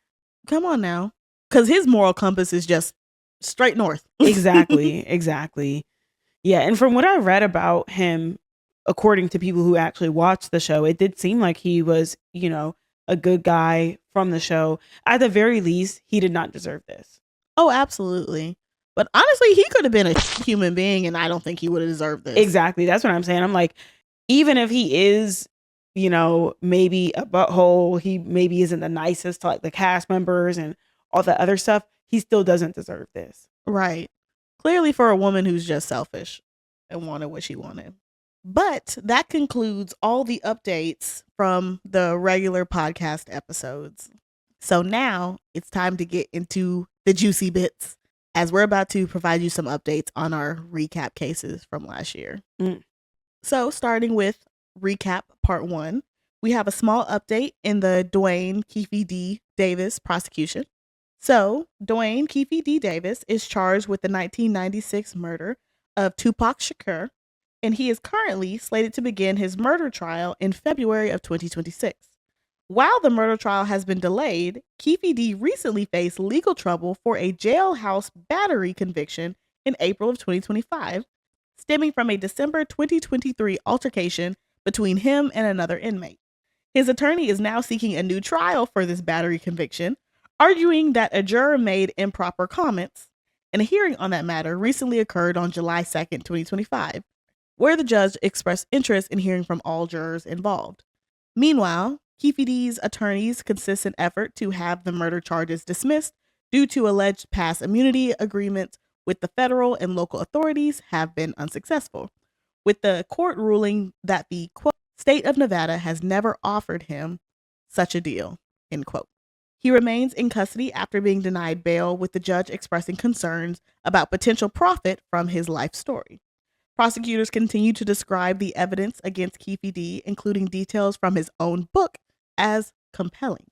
Come on now. Because his moral compass is just straight north. Exactly. Yeah. And from what I read about him, according to people who actually watched the show, it did seem like he was, a good guy from the show. At the very least, he did not deserve this. Oh, absolutely. But honestly, he could have been a human being, and I don't think he would have deserved this. Exactly. That's what I'm saying. I'm like, even if he is, maybe a butthole, he maybe isn't the nicest to the cast members and all the other stuff, he still doesn't deserve this. Right. Clearly for a woman who's just selfish and wanted what she wanted. But that concludes all the updates from the regular podcast episodes. So now it's time to get into the juicy bits, as we're about to provide you some updates on our recap cases from last year. So starting with recap part 1, we have a small update in the Dwayne Keefe D. Davis prosecution. So Dwayne Keefe D. Davis is charged with the 1996 murder of Tupac Shakur, and he is currently slated to begin his murder trial in February of 2026. While the murder trial has been delayed, Keefe D. recently faced legal trouble for a jailhouse battery conviction in April of 2025, stemming from a December 2023 altercation between him and another inmate. His attorney is now seeking a new trial for this battery conviction, arguing that a juror made improper comments, and a hearing on that matter recently occurred on July 2nd, 2025, where the judge expressed interest in hearing from all jurors involved. Meanwhile, Keefe D's attorney's consistent effort to have the murder charges dismissed due to alleged past immunity agreements with the federal and local authorities have been unsuccessful, with the court ruling that the, quote, state of Nevada has never offered him such a deal, end quote. He remains in custody after being denied bail, with the judge expressing concerns about potential profit from his life story. Prosecutors continue to describe the evidence against Keefe D., including details from his own book, as compelling.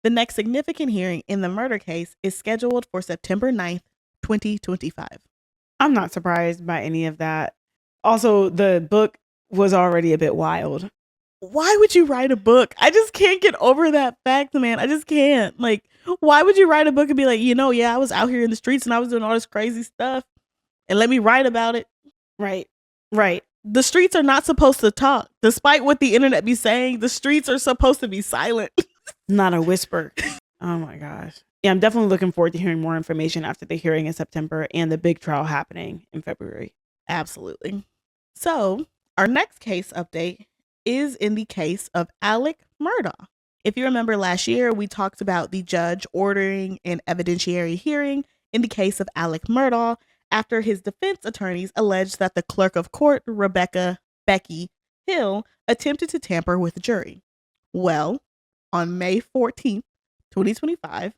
The next significant hearing in the murder case is scheduled for September 9th, 2025. I'm not surprised by any of that. Also, the book was already a bit wild. Why would you write a book? I just can't get over that fact, man. I just can't. Why would you write a book and be like, I was out here in the streets and I was doing all this crazy stuff, and let me write about it? Right. The streets are not supposed to talk. Despite what the internet be saying, the streets are supposed to be silent. Not a whisper. Oh my gosh. Yeah, I'm definitely looking forward to hearing more information after the hearing in September and the big trial happening in February. Absolutely. So our next case update is in the case of Alec Murdaugh. If you remember last year, we talked about the judge ordering an evidentiary hearing in the case of Alec Murdaugh after his defense attorneys alleged that the clerk of court, Rebecca Becky Hill, attempted to tamper with the jury. Well, on May 14th, 2025,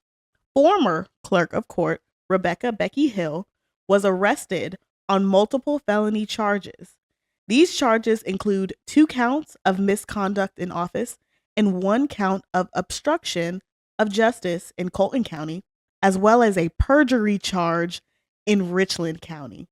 former clerk of court, Rebecca Becky Hill, was arrested on multiple felony charges. These charges include 2 counts of misconduct in office and 1 count of obstruction of justice in Colton County, as well as a perjury charge in Richland County.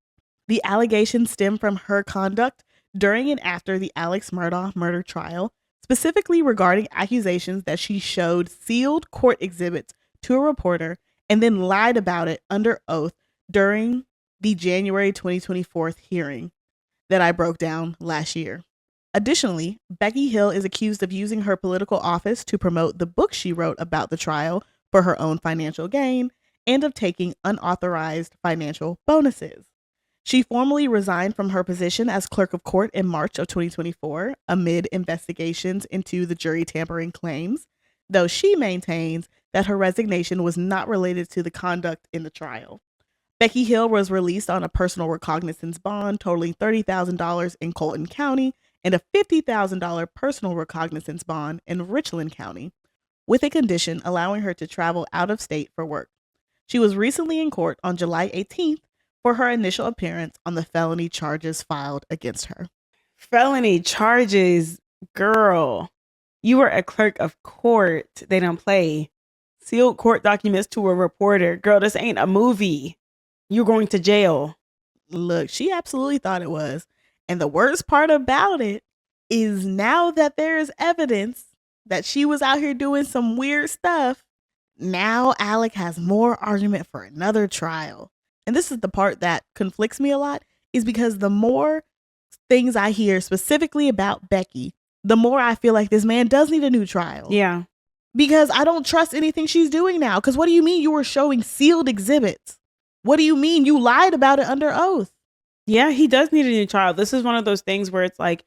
The allegations stem from her conduct during and after the Alex Murdaugh murder trial, specifically regarding accusations that she showed sealed court exhibits to a reporter and then lied about it under oath during the January 2024 hearing that I broke down last year. Additionally, Becky Hill is accused of using her political office to promote the book she wrote about the trial for her own financial gain and of taking unauthorized financial bonuses. She formally resigned from her position as clerk of court in March of 2024 amid investigations into the jury tampering claims, though she maintains that her resignation was not related to the conduct in the trial. Becky Hill was released on a personal recognizance bond totaling $30,000 in Colton County and a $50,000 personal recognizance bond in Richland County, with a condition allowing her to travel out of state for work. She was recently in court on July 18th for her initial appearance on the felony charges filed against her. Felony charges, girl. You were a clerk of court. They don't play. Sealed court documents to a reporter. Girl, this ain't a movie. You're going to jail. Look, she absolutely thought it was. And the worst part about it is now that there is evidence that she was out here doing some weird stuff, now Alec has more argument for another trial. And this is the part that conflicts me a lot, is because the more things I hear specifically about Becky, the more I feel like this man does need a new trial. Yeah. Because I don't trust anything she's doing now. Because what do you mean you were showing sealed exhibits? What do you mean you lied about it under oath? Yeah, he does need a new trial. This is one of those things where it's like,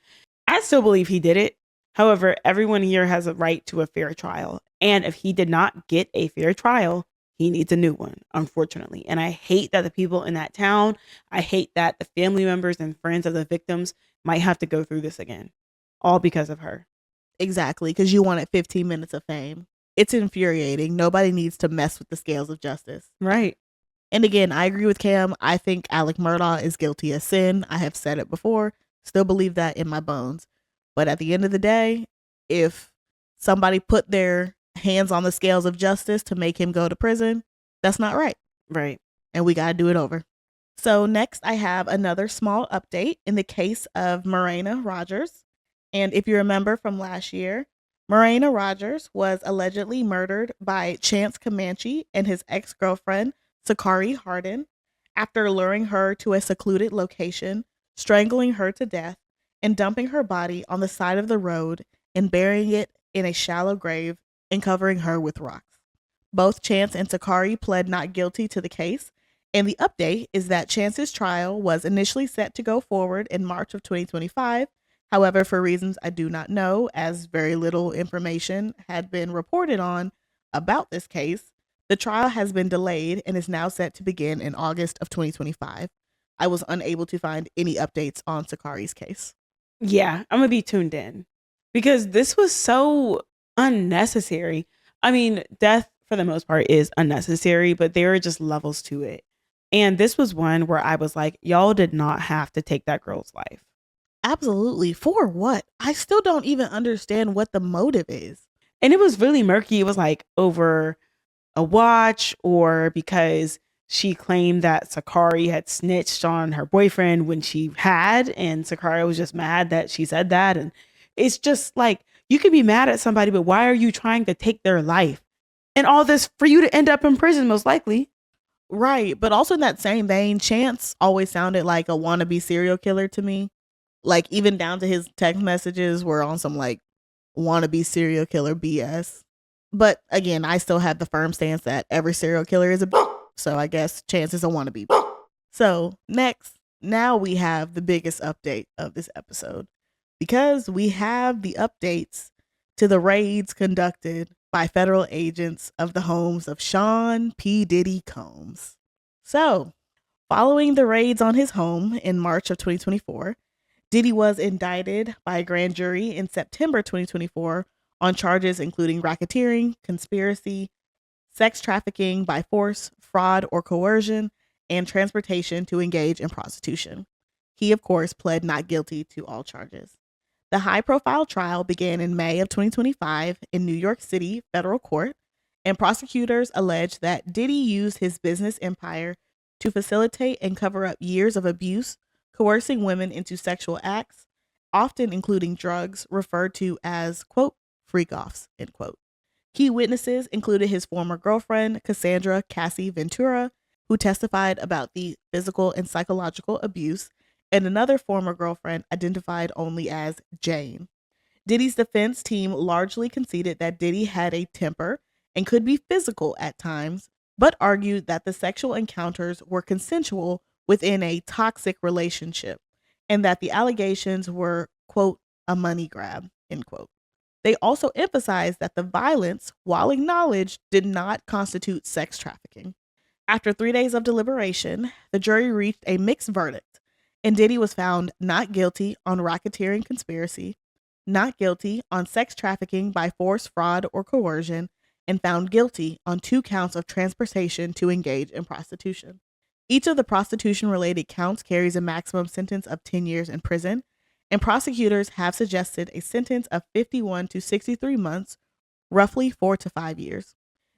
I still believe he did it. However, everyone here has a right to a fair trial. And if he did not get a fair trial, he needs a new one, unfortunately. And I hate that the people in that town, I hate that the family members and friends of the victims might have to go through this again, all because of her. Exactly, because you wanted 15 minutes of fame. It's infuriating. Nobody needs to mess with the scales of justice. Right. And again, I agree with Cam. I think Alec Murdaugh is guilty of sin. I have said it before. Still believe that in my bones. But at the end of the day, if somebody put their hands on the scales of justice to make him go to prison, that's not right. Right. And we got to do it over. So next, I have another small update in the case of Morena Rogers. And if you remember from last year, Morena Rogers was allegedly murdered by Chance Comanche and his ex-girlfriend, Sakari Hardin, after luring her to a secluded location, strangling her to death, and dumping her body on the side of the road and burying it in a shallow grave and covering her with rocks. Both Chance and Sakari pled not guilty to the case, and the update is that Chance's trial was initially set to go forward in March of 2025. However, for reasons I do not know, as very little information had been reported on about this case, the trial has been delayed and is now set to begin in August of 2025. I was unable to find any updates on Sakari's case. Yeah, I'm going to be tuned in because this was so unnecessary. I mean, death for the most part is unnecessary, but there are just levels to it. And this was one where I was like, y'all did not have to take that girl's life. Absolutely. For what? I still don't even understand what the motive is. And it was really murky. It was like over a watch or because she claimed that Sakari had snitched on her boyfriend when she had, and Sakari was just mad that she said that. And it's just like, you can be mad at somebody, but why are you trying to take their life? And all this for you to end up in prison, most likely. Right. But also in that same vein, Chance always sounded like a wannabe serial killer to me. Like even down to his text messages were on some like wannabe serial killer BS. But again, I still have the firm stance that every serial killer is a bitch. So I guess Chance is a wannabe. So next, now we have the biggest update of this episode. Because we have the updates to the raids conducted by federal agents of the homes of Sean P. Diddy Combs. So, following the raids on his home in March of 2024, Diddy was indicted by a grand jury in September 2024 on charges including racketeering, conspiracy, sex trafficking by force, fraud or coercion, and transportation to engage in prostitution. He, of course, pled not guilty to all charges. The high-profile trial began in May of 2025 in New York City federal court, and prosecutors alleged that Diddy used his business empire to facilitate and cover up years of abuse, coercing women into sexual acts, often including drugs referred to as, quote, freak-offs, end quote. Key witnesses included his former girlfriend, Cassandra Cassie Ventura, who testified about the physical and psychological abuse, and another former girlfriend identified only as Jane. Diddy's defense team largely conceded that Diddy had a temper and could be physical at times, but argued that the sexual encounters were consensual within a toxic relationship, and that the allegations were, quote, a money grab, end quote. They also emphasized that the violence, while acknowledged, did not constitute sex trafficking. After 3 days of deliberation, the jury reached a mixed verdict, and Diddy was found not guilty on racketeering conspiracy, not guilty on sex trafficking by force, fraud, or coercion, and found guilty on 2 counts of transportation to engage in prostitution. Each of the prostitution-related counts carries a maximum sentence of 10 years in prison, and prosecutors have suggested a sentence of 51 to 63 months, roughly 4 to 5 years.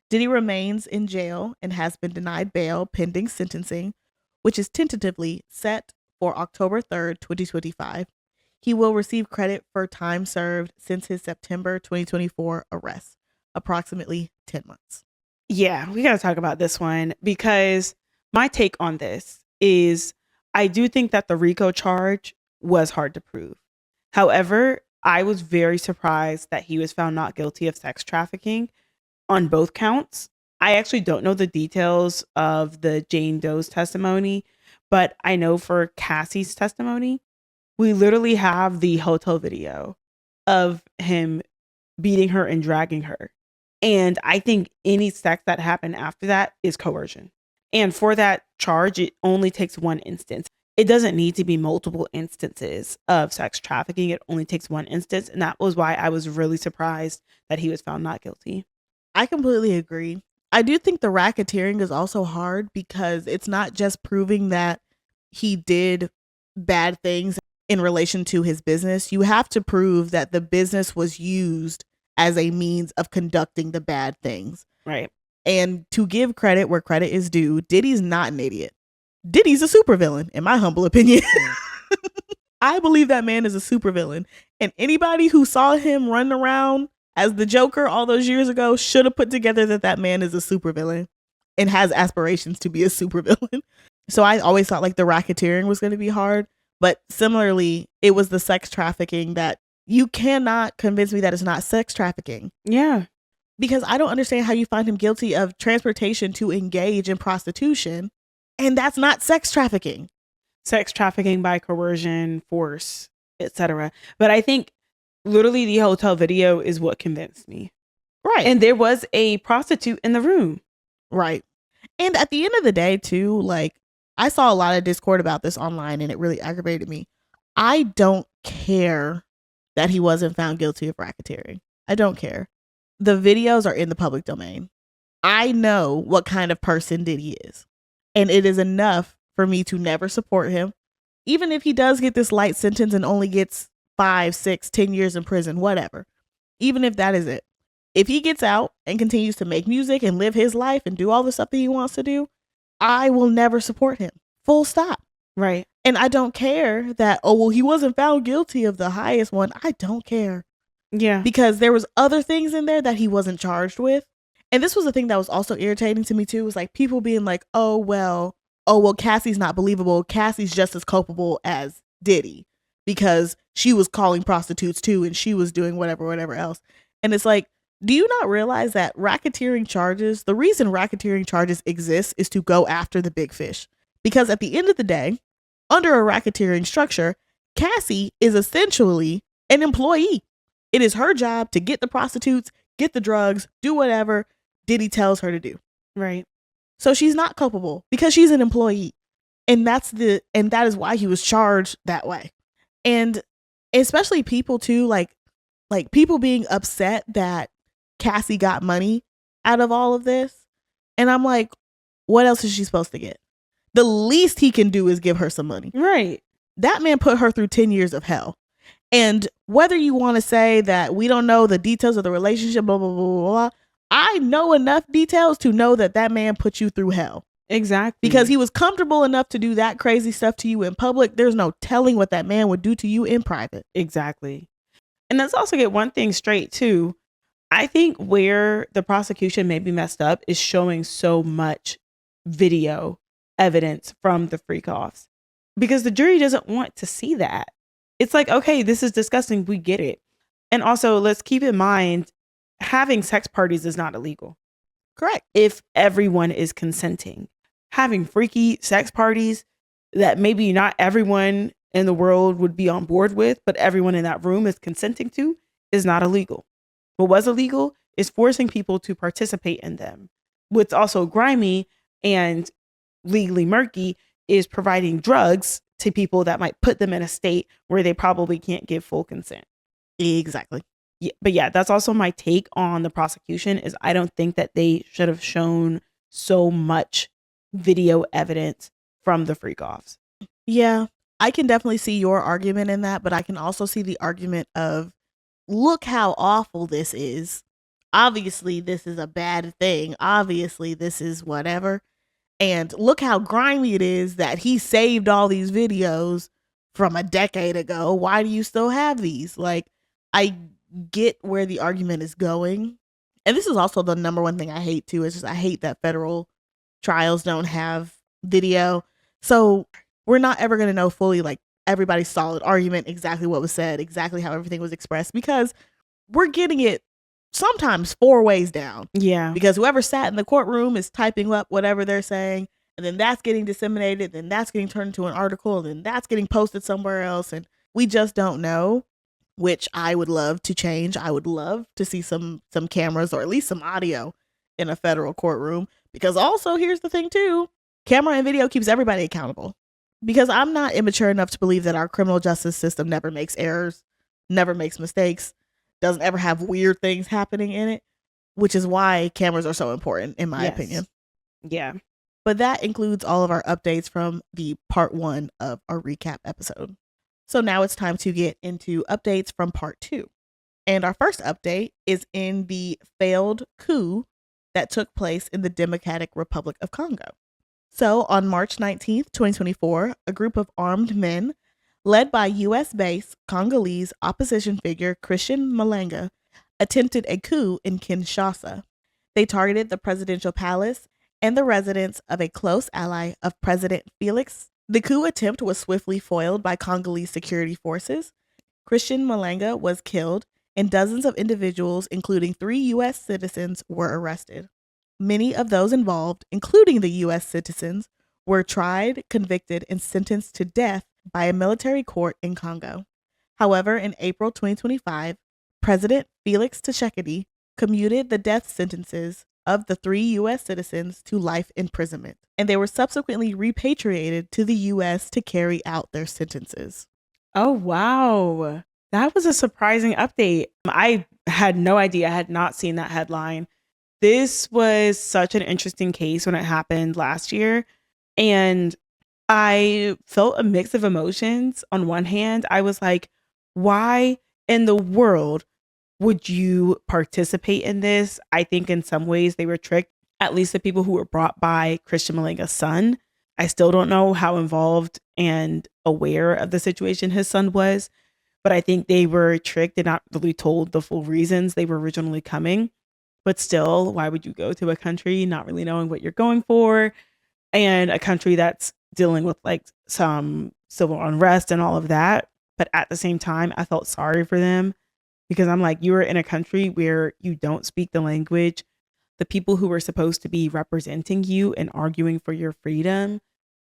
Diddy remains in jail and has been denied bail pending sentencing, which is tentatively set for October 3rd, 2025. He will receive credit for time served since his September 2024 arrest, approximately 10 months. Yeah, we got to talk about this one because my take on this is I do think that the RICO charge was hard to prove. However, I was very surprised that he was found not guilty of sex trafficking on both counts. I actually don't know the details of the Jane Doe's testimony, but I know for Cassie's testimony, we literally have the hotel video of him beating her and dragging her. And I think any sex that happened after that is coercion. And for that charge, it only takes one instance. It doesn't need to be multiple instances of sex trafficking. It only takes one instance. And that was why I was really surprised that he was found not guilty. I completely agree. I do think the racketeering is also hard because it's not just proving that he did bad things in relation to his business. You have to prove that the business was used as a means of conducting the bad things. Right. And to give credit where credit is due, Diddy's not an idiot. Diddy's a supervillain, in my humble opinion. I believe that man is a supervillain. And anybody who saw him run around as the Joker all those years ago should have put together that that man is a supervillain and has aspirations to be a supervillain. So I always thought like the racketeering was going to be hard. But similarly, it was the sex trafficking that you cannot convince me that it's not sex trafficking. Yeah. Because I don't understand how you find him guilty of transportation to engage in prostitution. And that's not sex trafficking. Sex trafficking by coercion, force, etc. But I think literally the hotel video is what convinced me. Right. And there was a prostitute in the room. Right. And at the end of the day, too, like I saw a lot of discord about this online and it really aggravated me. I don't care that he wasn't found guilty of racketeering. I don't care. The videos are in the public domain. I know what kind of person Diddy is. And it is enough for me to never support him. Even if he does get this light sentence and only gets 5, 6, 10 years in prison, whatever. Even if that is it. If he gets out and continues to make music and live his life and do all the stuff that he wants to do, I will never support him. Full stop. Right. And I don't care that, oh, well, he wasn't found guilty of the highest one. I don't care. Yeah. Because there was other things in there that he wasn't charged with. And this was the thing that was also irritating to me too, was like people being like, oh, well, Cassie's not believable. Cassie's just as culpable as Diddy because she was calling prostitutes too and she was doing whatever else. And it's like, do you not realize that racketeering charges, the reason racketeering charges exist is to go after the big fish? Because at the end of the day, under a racketeering structure, Cassie is essentially an employee. It is her job to get the prostitutes, get the drugs, do whatever Diddy tells her to do. Right. So she's not culpable because she's an employee. And that is why he was charged that way. And especially people too, like people being upset that Cassie got money out of all of this. And I'm like, what else is she supposed to get? The least he can do is give her some money. Right. That man put her through 10 years of hell. And whether you want to say that we don't know the details of the relationship, blah, blah, blah, blah, blah, I know enough details to know that man put you through hell. Exactly. Because he was comfortable enough to do that crazy stuff to you in public. There's no telling what that man would do to you in private. Exactly. And let's also get one thing straight too. I think where the prosecution may be messed up is showing so much video evidence from the freak offs, because the jury doesn't want to see that. It's like, okay, this is disgusting. We get it. And also, let's keep in mind, having sex parties is not illegal. Correct. If everyone is consenting. Having freaky sex parties that maybe not everyone in the world would be on board with, but everyone in that room is consenting to, is not illegal. What was illegal is forcing people to participate in them. What's also grimy and legally murky is providing drugs to people that might put them in a state where they probably can't give full consent. Exactly. Yeah, but yeah, that's also my take on the prosecution is I don't think that they should have shown so much video evidence from the freak offs. Yeah, I can definitely see your argument in that, but I can also see the argument of, look how awful this is. Obviously, this is a bad thing. Obviously, this is whatever. And look how grimy it is that he saved all these videos from a decade ago. Why do you still have these? Like, I get where the argument is going. And this is also the number one thing I hate too, is just I hate that federal trials don't have video. So we're not ever going to know fully, like, everybody's solid argument, exactly what was said, exactly how everything was expressed, because we're getting it sometimes 4 ways down. Yeah. Because whoever sat in the courtroom is typing up whatever they're saying, and then that's getting disseminated, then that's getting turned into an article, and then that's getting posted somewhere else, and we just don't know, which I would love to change. I would love to see some cameras or at least some audio in a federal courtroom, because also here's the thing too, camera and video keeps everybody accountable. Because I'm not immature enough to believe that our criminal justice system never makes errors, never makes mistakes, doesn't ever have weird things happening in it, which is why cameras are so important, in my opinion. Yeah. But that includes all of our updates from the part 1 of our recap episode. So now it's time to get into updates from part 2. And our first update is in the failed coup that took place in the Democratic Republic of Congo. So on March 19th, 2024, a group of armed men led by US-based Congolese opposition figure Christian Malanga attempted a coup in Kinshasa. They targeted the presidential palace and the residence of a close ally of President Felix. The coup attempt was swiftly foiled by Congolese security forces. Christian Malanga was killed, and dozens of individuals, including 3 U.S. citizens, were arrested. Many of those involved, including the U.S. citizens, were tried, convicted, and sentenced to death by a military court in Congo. However, in April 2025, President Felix Tshisekedi commuted the death sentences of the 3 U.S. citizens to life imprisonment, and they were subsequently repatriated to the U.S. to carry out their sentences. Oh, wow. That was a surprising update. I had no idea. I had not seen that headline. This was such an interesting case when it happened last year. And I felt a mix of emotions. On one hand, I was like, why in the world would you participate in this? I think in some ways they were tricked, at least the people who were brought by Christian Malanga's son. I still don't know how involved and aware of the situation his son was, but I think they were tricked and not really told the full reasons they were originally coming. But still, why would you go to a country not really knowing what you're going for, and a country that's dealing with like some civil unrest and all of that? But at the same time, I felt sorry for them, because I'm like, you are in a country where you don't speak the language. The people who are supposed to be representing you and arguing for your freedom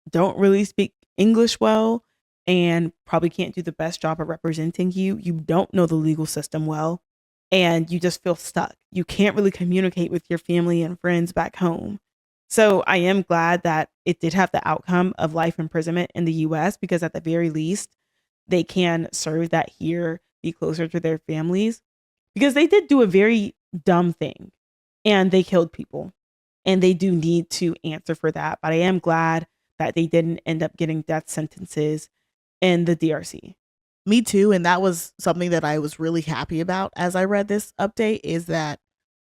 don't really speak English well. and probably can't do the best job of representing you. You don't know the legal system well, and you just feel stuck. You can't really communicate with your family and friends back home. So I am glad that it did have the outcome of life imprisonment in the US, because at the very least, they can serve that here, be closer to their families, because they did do a very dumb thing and they killed people, and they do need to answer for that. But I am glad that they didn't end up getting death sentences in the DRC. Me too. And that was something that I was really happy about as I read this update, is that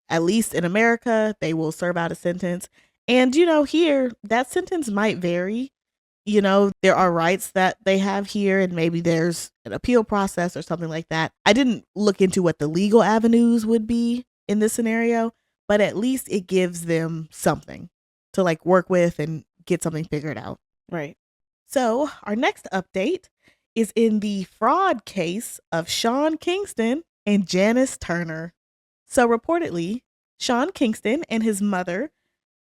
at least in America, they will serve out a sentence. And, here, that sentence might vary. There are rights that they have here, and maybe there's an appeal process or something like that. I didn't look into what the legal avenues would be in this scenario, but at least it gives them something to work with and get something figured out. Right. So our next update is in the fraud case of Sean Kingston and Janice Turner. So reportedly, Sean Kingston and his mother,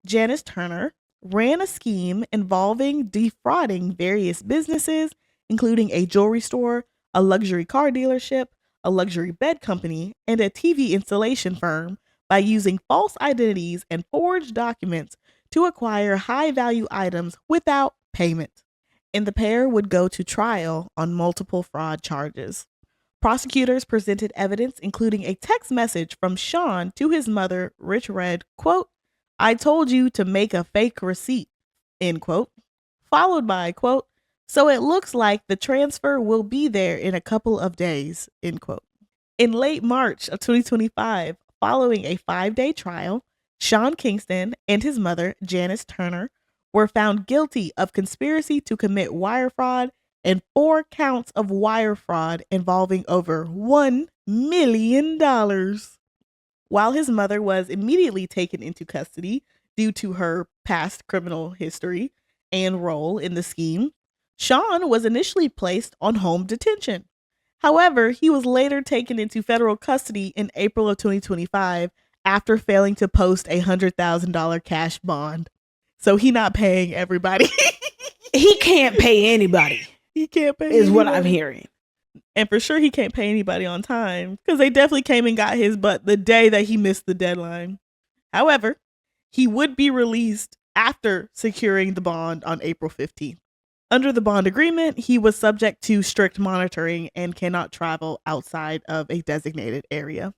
Janice Turner, ran a scheme involving defrauding various businesses, including a jewelry store, a luxury car dealership, a luxury bed company, and a TV installation firm, by using false identities and forged documents to acquire high-value items without payment. And the pair would go to trial on multiple fraud charges. Prosecutors presented evidence including a text message from Sean to his mother, which read, quote, "I told you to make a fake receipt," end quote, followed by, quote, "So it looks like the transfer will be there in a couple of days," end quote. In late March of 2025, following a 5-day trial, Sean Kingston and his mother, Janice Turner, were found guilty of conspiracy to commit wire fraud and 4 counts of wire fraud involving over $1 million. While his mother was immediately taken into custody due to her past criminal history and role in the scheme, Sean was initially placed on home detention. However, he was later taken into federal custody in April of 2025 after failing to post a $100,000 cash bond. So he not paying everybody. He can't pay anybody. He can't pay is anybody. what I'm hearing. And for sure he can't pay anybody on time, because they definitely came and got his butt the day that he missed the deadline. However, he would be released after securing the bond on April 15th. Under the bond agreement, he was subject to strict monitoring and cannot travel outside of a designated area.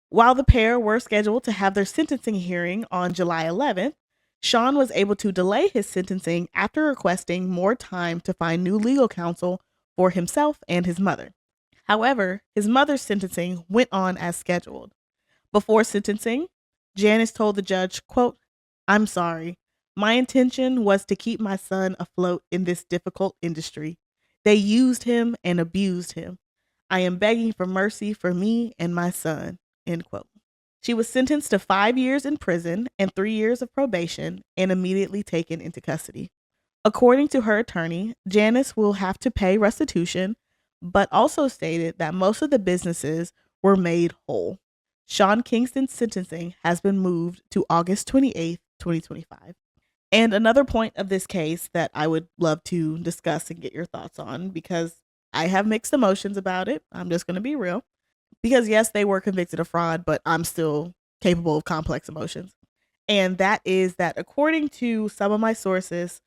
While the pair were scheduled to have their sentencing hearing on July 11th, Sean was able to delay his sentencing after requesting more time to find new legal counsel for himself and his mother. However, his mother's sentencing went on as scheduled. Before sentencing, Janice told the judge, quote, "I'm sorry. My intention was to keep my son afloat in this difficult industry. They used him and abused him. I am begging for mercy for me and my son," end quote. She was sentenced to 5 years in prison and 3 years of probation and immediately taken into custody. According to her attorney, Janice will have to pay restitution, but also stated that most of the businesses were made whole. Sean Kingston's sentencing has been moved to August 28th, 2025. And another point of this case that I would love to discuss and get your thoughts on, because I have mixed emotions about it. I'm just going to be real. Because yes, they were convicted of fraud, but I'm still capable of complex emotions. And that is that according to some of my sources,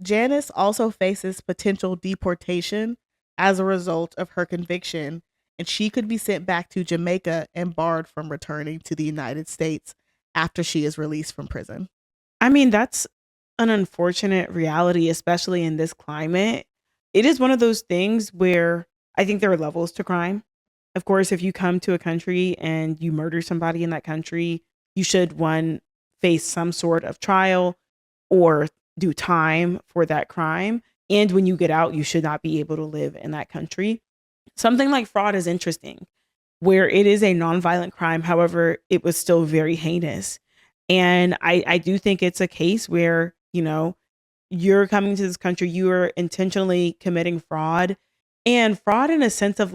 Janice also faces potential deportation as a result of her conviction, and she could be sent back to Jamaica and barred from returning to the United States after she is released from prison. I mean, that's an unfortunate reality, especially in this climate. It is one of those things where I think there are levels to crime. Of course, if you come to a country and you murder somebody in that country, you should, one, face some sort of trial or do time for that crime. And when you get out, you should not be able to live in that country. Something like fraud is interesting, where it is a nonviolent crime. However, it was still very heinous. And I do think it's a case where, you're coming to this country, you are intentionally committing fraud, and fraud in a sense of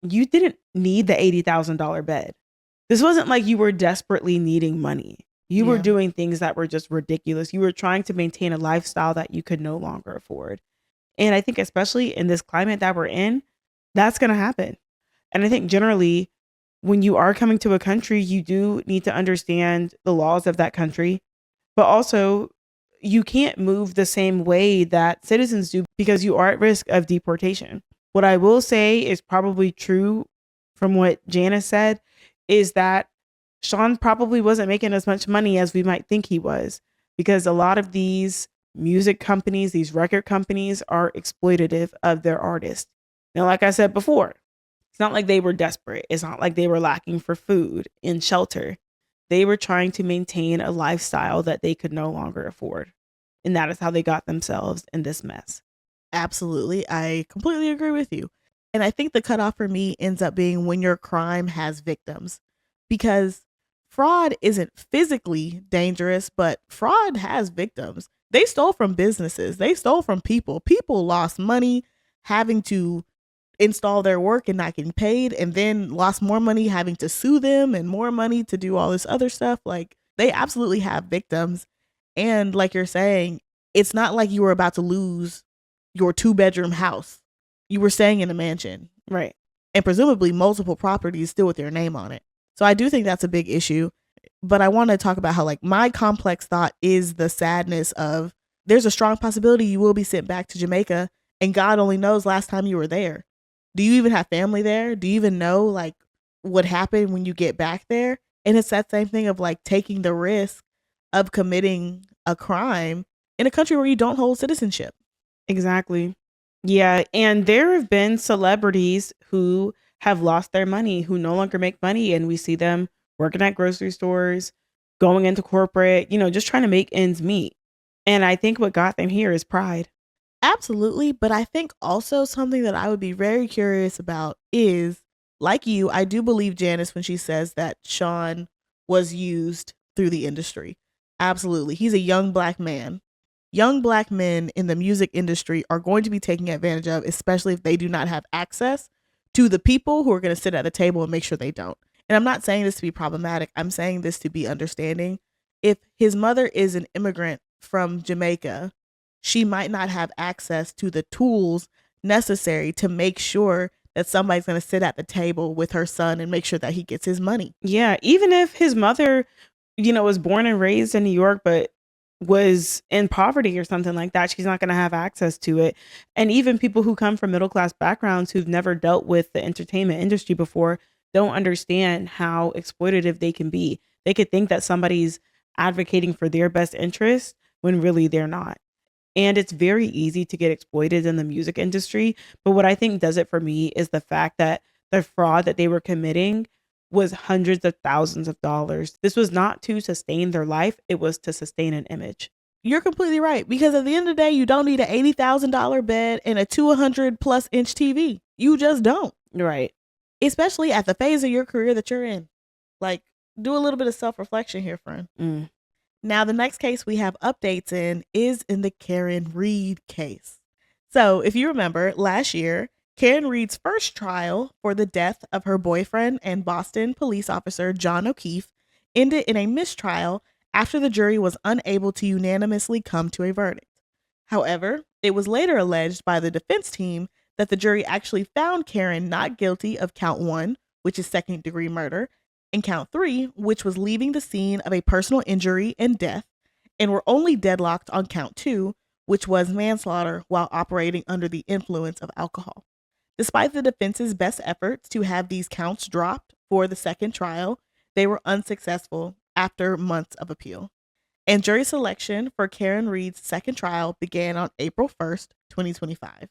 you didn't need the $80,000 bed. This wasn't like you were desperately needing money. You were doing things that were just ridiculous. You were trying to maintain a lifestyle that you could no longer afford. And I think especially in this climate that we're in, that's going to happen. And I think generally when you are coming to a country, you do need to understand the laws of that country, but also you can't move the same way that citizens do because you are at risk of deportation. What I will say is probably true from what Janice said is that Sean probably wasn't making as much money as we might think he was because a lot of these music companies, these record companies are exploitative of their artists. Now, like I said before, it's not like they were desperate. It's not like they were lacking for food and shelter. They were trying to maintain a lifestyle that they could no longer afford. And that is how they got themselves in this mess. Absolutely. I completely agree with you. And I think the cutoff for me ends up being when your crime has victims because fraud isn't physically dangerous, but fraud has victims. They stole from businesses, they stole from people. People lost money having to install their work and not getting paid, and then lost more money having to sue them and more money to do all this other stuff. Like, they absolutely have victims. And like you're saying, it's not like you were about to lose your 2-bedroom house. You were staying in a mansion. Right. And presumably multiple properties still with your name on it. So I do think that's a big issue. But I want to talk about how, like, my complex thought is the sadness of there's a strong possibility you will be sent back to Jamaica, and God only knows last time you were there. Do you even have family there? Do you even know, like, what happened when you get back there? And it's that same thing of, like, taking the risk of committing a crime in a country where you don't hold citizenship. Exactly. Yeah. And there have been celebrities who have lost their money, who no longer make money. And we see them working at grocery stores, going into corporate, just trying to make ends meet. And I think what got them here is pride. Absolutely. But I think also something that I would be very curious about is, like you, I do believe Janice when she says that Sean was used through the industry. Absolutely. He's a young black man. Young black men in the music industry are going to be taken advantage of, especially if they do not have access to the people who are going to sit at the table and make sure they don't. And I'm not saying this to be problematic. I'm saying this to be understanding. If his mother is an immigrant from Jamaica, she might not have access to the tools necessary to make sure that somebody's going to sit at the table with her son and make sure that he gets his money. Yeah. Even if his mother, was born and raised in New York, but was in poverty or something like that, she's not going to have access to it. And even people who come from middle class backgrounds who've never dealt with the entertainment industry before don't understand how exploitative they can be. They could think that somebody's advocating for their best interest when really they're not. And it's very easy to get exploited in the music industry. But what I think does it for me is the fact that the fraud that they were committing was hundreds of thousands of dollars. This was not to sustain their life. It was to sustain an image. You're completely right. Because at the end of the day, you don't need an $80,000 bed and a 200+ inch TV. You just don't. Right. Especially at the phase of your career that you're in. Like, do a little bit of self-reflection here, friend. Now, the next case we have updates in is in the Karen Reed case. So, if you remember, last year, Karen Reed's first trial for the death of her boyfriend and Boston police officer John O'Keefe ended in a mistrial after the jury was unable to unanimously come to a verdict. However, it was later alleged by the defense team that the jury actually found Karen not guilty of count 1, which is second-degree murder, and count 3, which was leaving the scene of a personal injury and death, and were only deadlocked on count 2, which was manslaughter while operating under the influence of alcohol. Despite the defense's best efforts to have these counts dropped for the second trial, they were unsuccessful after months of appeal. And jury selection for Karen Reed's second trial began on April 1st, 2025.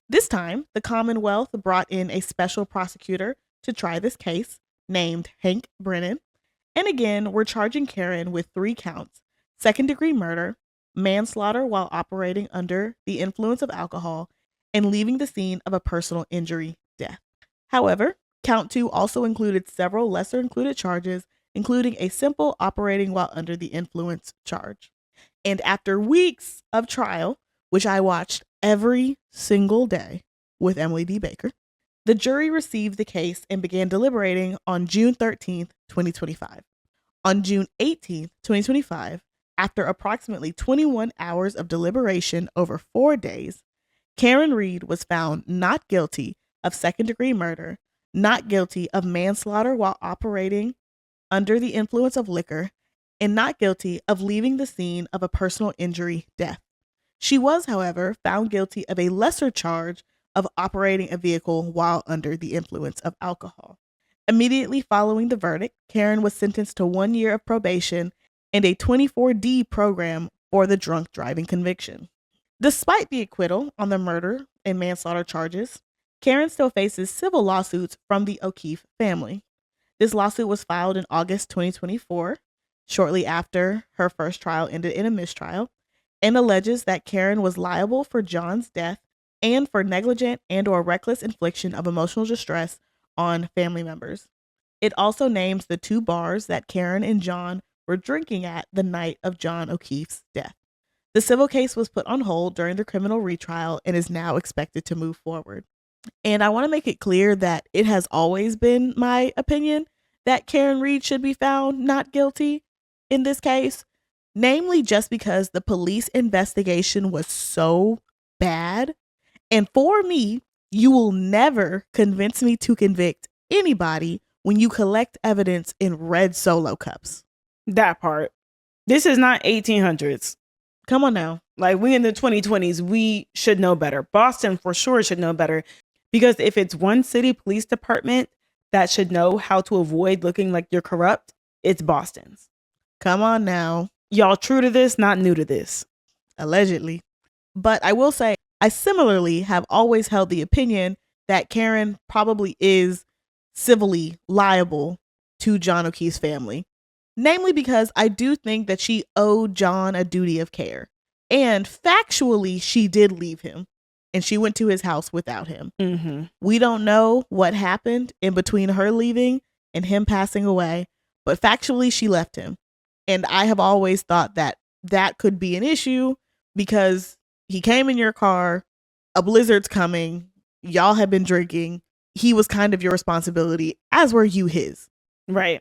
This time, the Commonwealth brought in a special prosecutor to try this case, named Hank Brennan. And again, we're charging Karen with 3 counts: second-degree murder, manslaughter while operating under the influence of alcohol, and leaving the scene of a personal injury death. However, count 2 also included several lesser included charges, including a simple operating while under the influence charge. And after weeks of trial, which I watched every single day with Emily D. Baker, the jury received the case and began deliberating on June 13th, 2025. On June 18th, 2025, after approximately 21 hours of deliberation over 4 days, Karen Reed was found not guilty of second-degree murder, not guilty of manslaughter while operating under the influence of liquor, and not guilty of leaving the scene of a personal injury death. She was, however, found guilty of a lesser charge of operating a vehicle while under the influence of alcohol. Immediately following the verdict, Karen was sentenced to 1 year of probation and a 24D program for the drunk driving conviction. Despite the acquittal on the murder and manslaughter charges, Karen still faces civil lawsuits from the O'Keefe family. This lawsuit was filed in August 2024, shortly after her first trial ended in a mistrial, and alleges that Karen was liable for John's death and for negligent and or reckless infliction of emotional distress on family members. It also names the 2 bars that Karen and John were drinking at the night of John O'Keefe's death. The civil case was put on hold during the criminal retrial and is now expected to move forward. And I want to make it clear that it has always been my opinion that Karen Reed should be found not guilty in this case, namely just because the police investigation was so bad. And for me, you will never convince me to convict anybody when you collect evidence in red Solo cups. That part. This is not 1800s. Come on now. Like, we in the 2020s, we should know better. Boston for sure should know better, because if it's one city police department that should know how to avoid looking like you're corrupt, it's Boston's. Come on now. Y'all true to this, not new to this. Allegedly. But I will say, I similarly have always held the opinion that Karen probably is civilly liable to John O'Keefe's family. Namely because I do think that she owed John a duty of care. And factually, she did leave him. And she went to his house without him. Mm-hmm. We don't know what happened in between her leaving and him passing away. But factually, she left him. And I have always thought that that could be an issue because he came in your car, a blizzard's coming, y'all have been drinking. He was kind of your responsibility, as were you his. Right.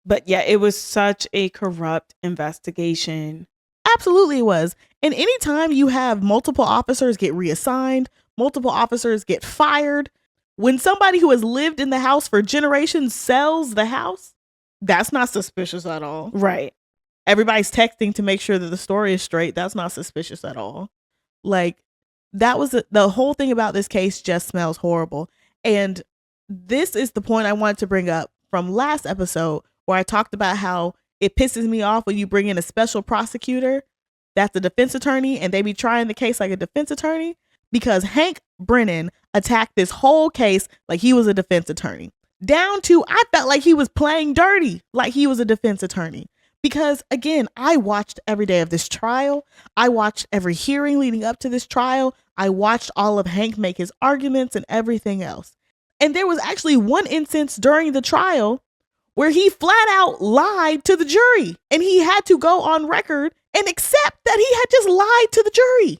But yeah, it was such a corrupt investigation. Absolutely it was. And anytime you have multiple officers get reassigned, multiple officers get fired, when somebody who has lived in the house for generations sells the house, that's not suspicious at all. Right. Everybody's texting to make sure that the story is straight. That's not suspicious at all. Like, that was the whole thing about this case just smells horrible. And this is the point I wanted to bring up from last episode, where I talked about how it pisses me off when you bring in a special prosecutor that's a defense attorney and they be trying the case like a defense attorney, because Hank Brennan attacked this whole case like he was a defense attorney. Down to, I felt like he was playing dirty like he was a defense attorney. Because again, I watched every day of this trial. I watched every hearing leading up to this trial. I watched all of Hank make his arguments and everything else. And there was actually one instance during the trial where he flat out lied to the jury, and he had to go on record and accept that he had just lied to the jury.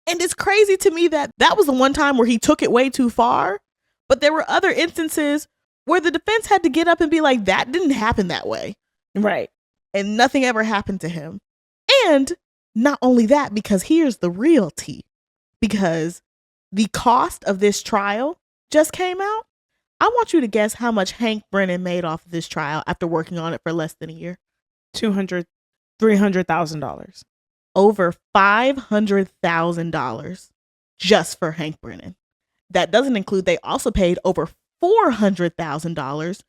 And it's crazy to me that that was the one time where he took it way too far. But there were other instances where the defense had to get up and be like, that didn't happen that way. Right. And nothing ever happened to him. And not only that, because here's the real tea. Because the cost of this trial just came out. I want you to guess how much Hank Brennan made off of this trial after working on it for less than a year. $200,000, $300,000. Over $500,000 just for Hank Brennan. That doesn't include, they also paid over $400,000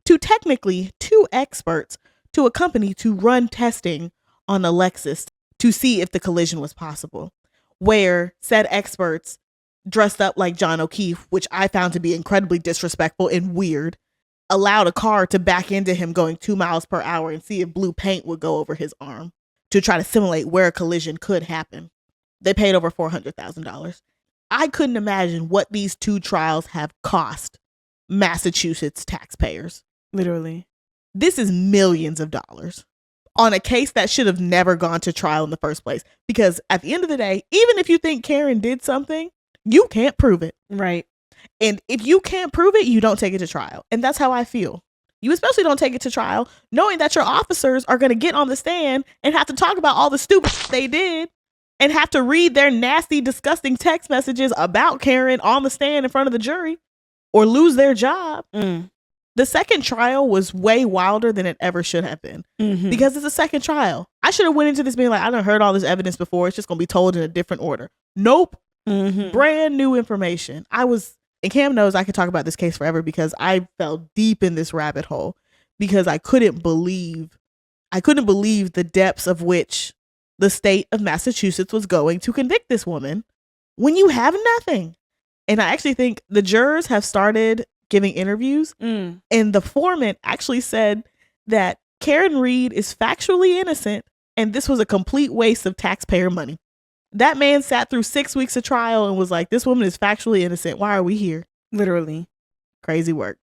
to technically 2 experts to a company to run testing on a Lexus to see if the collision was possible, where said experts dressed up like John O'Keefe, which I found to be incredibly disrespectful and weird, allowed a car to back into him going 2 miles per hour and see if blue paint would go over his arm to try to simulate where a collision could happen. They paid over $400,000. I couldn't imagine what these 2 trials have cost Massachusetts taxpayers. Literally. This is millions of dollars on a case that should have never gone to trial in the first place. Because at the end of the day, even if you think Karen did something, you can't prove it. Right. And if you can't prove it, you don't take it to trial. And that's how I feel. You especially don't take it to trial knowing that your officers are going to get on the stand and have to talk about all the stupid they did and have to read their nasty, disgusting text messages about Karen on the stand in front of the jury or lose their job. The second trial was way wilder than it ever should have been because it's a second trial. I should have went into this being like, I done heard all this evidence before. It's just going to be told in a different order. Nope. Brand new information. And Cam knows I could talk about this case forever because I fell deep in this rabbit hole because I couldn't believe the depths of which the state of Massachusetts was going to convict this woman when you have nothing. And I actually think the jurors have started giving interviews, and the foreman actually said that Karen Reed is factually innocent and this was a complete waste of taxpayer money. That man sat through 6 weeks of trial and was like, this woman is factually innocent. Why are we here? Literally. Crazy work.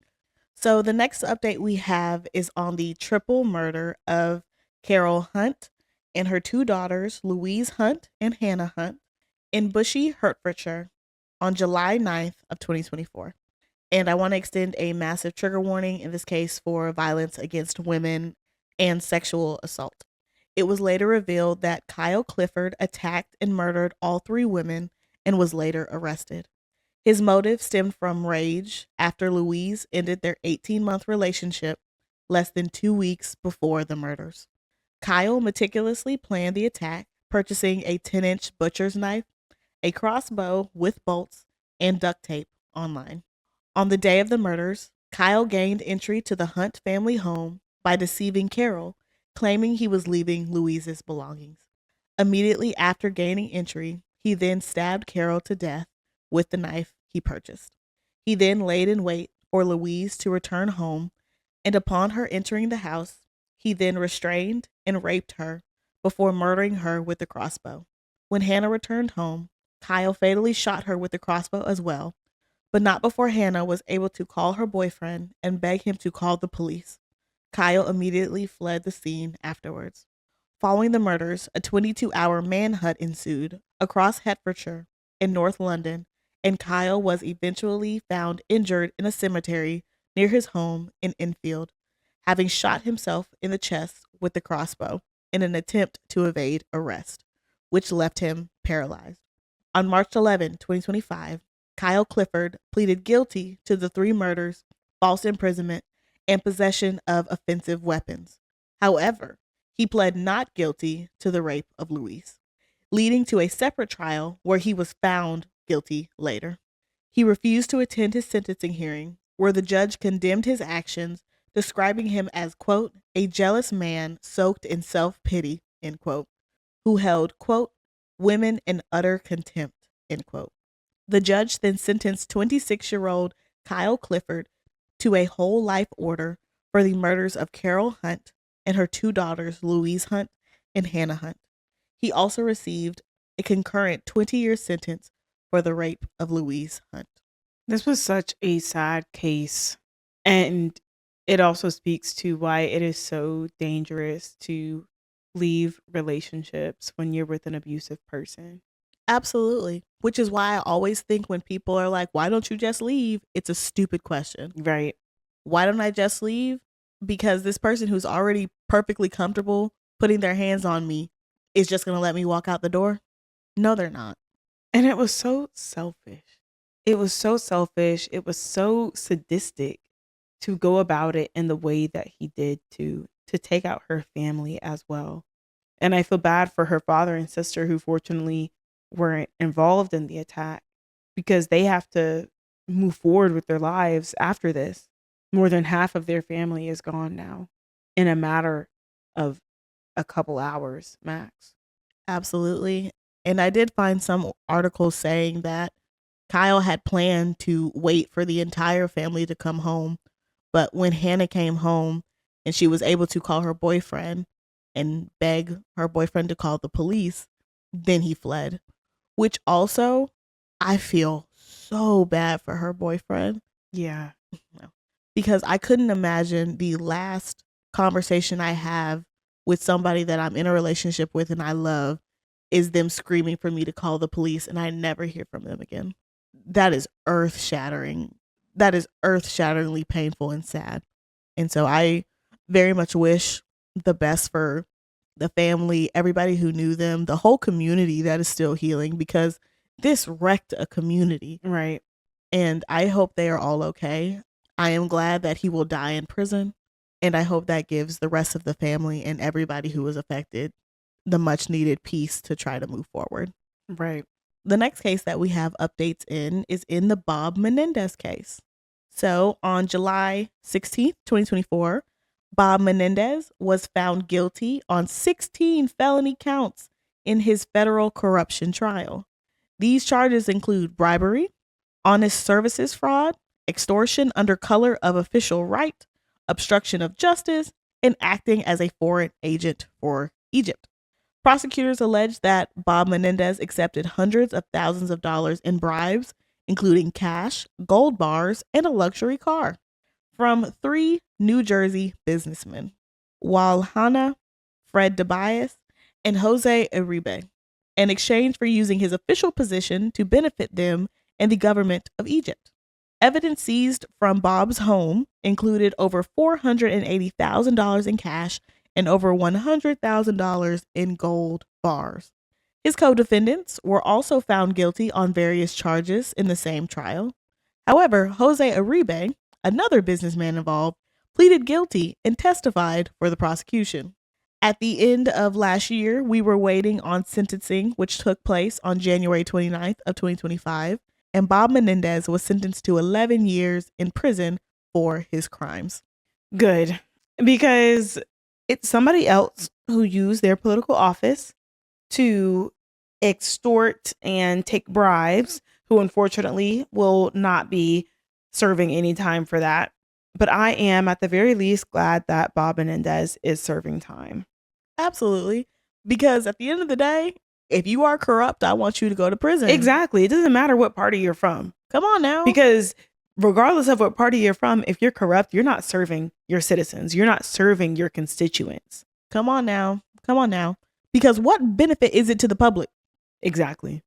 So the next update we have is on the triple murder of Carol Hunt and her two daughters, Louise Hunt and Hannah Hunt, in Bushy, Hertfordshire on July 9th of 2024. And I want to extend a massive trigger warning in this case for violence against women and sexual assault. It was later revealed that Kyle Clifford attacked and murdered all three women and was later arrested. His motive stemmed from rage after Louise ended their 18-month relationship less than 2 weeks before the murders. Kyle meticulously planned the attack, purchasing a 10-inch butcher's knife, a crossbow with bolts, and duct tape online. On the day of the murders, Kyle gained entry to the Hunt family home by deceiving Carol, claiming he was leaving Louise's belongings. Immediately after gaining entry, he then stabbed Carol to death with the knife he purchased. He then laid in wait for Louise to return home, and upon her entering the house, he then restrained and raped her before murdering her with the crossbow. When Hannah returned home, Kyle fatally shot her with the crossbow as well, but not before Hannah was able to call her boyfriend and beg him to call the police. Kyle immediately fled the scene afterwards. Following the murders, a 22-hour manhunt ensued across Hertfordshire and North London, and Kyle was eventually found injured in a cemetery near his home in Enfield, having shot himself in the chest with the crossbow in an attempt to evade arrest, which left him paralyzed. On March 11, 2025, Kyle Clifford pleaded guilty to the three murders, false imprisonment, and possession of offensive weapons. However, he pled not guilty to the rape of Louise, leading to a separate trial where he was found guilty later. He refused to attend his sentencing hearing, where the judge condemned his actions, describing him as, quote, a jealous man soaked in self-pity, end quote, who held, quote, women in utter contempt, end quote. The judge then sentenced 26-year-old Kyle Clifford to a whole life order for the murders of Carol Hunt and her two daughters, Louise Hunt and Hannah Hunt. He also received a concurrent 20-year sentence for the rape of Louise Hunt. This was such a sad case, and it also speaks to why it is so dangerous to leave relationships when you're with an abusive person. Absolutely. Which is why I always think when people are like, why don't you just leave? It's a stupid question. Right. Why don't I just leave? Because this person who's already perfectly comfortable putting their hands on me is just going to let me walk out the door? No, they're not. And it was so selfish. It was so selfish. It was so sadistic to go about it in the way that he did to take out her family as well. And I feel bad for her father and sister who fortunately weren't involved in the attack because they have to move forward with their lives after this. More than half of their family is gone now in a matter of a couple hours max. Absolutely. And I did find some articles saying that Kyle had planned to wait for the entire family to come home. But when Hannah came home and she was able to call her boyfriend and beg her boyfriend to call the police, then he fled. Which also, I feel so bad for her boyfriend. Yeah. Because I couldn't imagine the last conversation I have with somebody that I'm in a relationship with and I love is them screaming for me to call the police and I never hear from them again. That is earth-shattering. That is earth-shatteringly painful and sad. And so I very much wish the best for the family, everybody who knew them, the whole community that is still healing, because this wrecked a community. Right. And I hope they are all okay. I am glad that he will die in prison. And I hope that gives the rest of the family and everybody who was affected the much needed peace to try to move forward. Right. The next case that we have updates in is in the Bob Menendez case. So on July 16th, 2024, Bob Menendez was found guilty on 16 felony counts in his federal corruption trial. These charges include bribery, honest services fraud, extortion under color of official right, obstruction of justice, and acting as a foreign agent for Egypt. Prosecutors allege that Bob Menendez accepted hundreds of thousands of dollars in bribes, including cash, gold bars, and a luxury car, from 3 New Jersey businessmen, Walhana, Fred DeBias, and Jose Uribe, in exchange for using his official position to benefit them and the government of Egypt. Evidence seized from Bob's home included over $480,000 in cash and over $100,000 in gold bars. His co-defendants were also found guilty on various charges in the same trial. However, Jose Uribe, another businessman involved, pleaded guilty and testified for the prosecution. At the end of last year, we were waiting on sentencing, which took place on January 29th of 2025, and Bob Menendez was sentenced to 11 years in prison for his crimes. Good. Because it's somebody else who used their political office to extort and take bribes, who unfortunately will not be serving any time for that. But I am, at the very least, glad that Bob Menendez is serving time. Absolutely. Because at the end of the day, if you are corrupt, I want you to go to prison. Exactly. It doesn't matter what party you're from. Come on now. Because regardless of what party you're from, if you're corrupt, you're not serving your citizens. You're not serving your constituents. Come on now. Come on now. Because what benefit is it to the public? Exactly.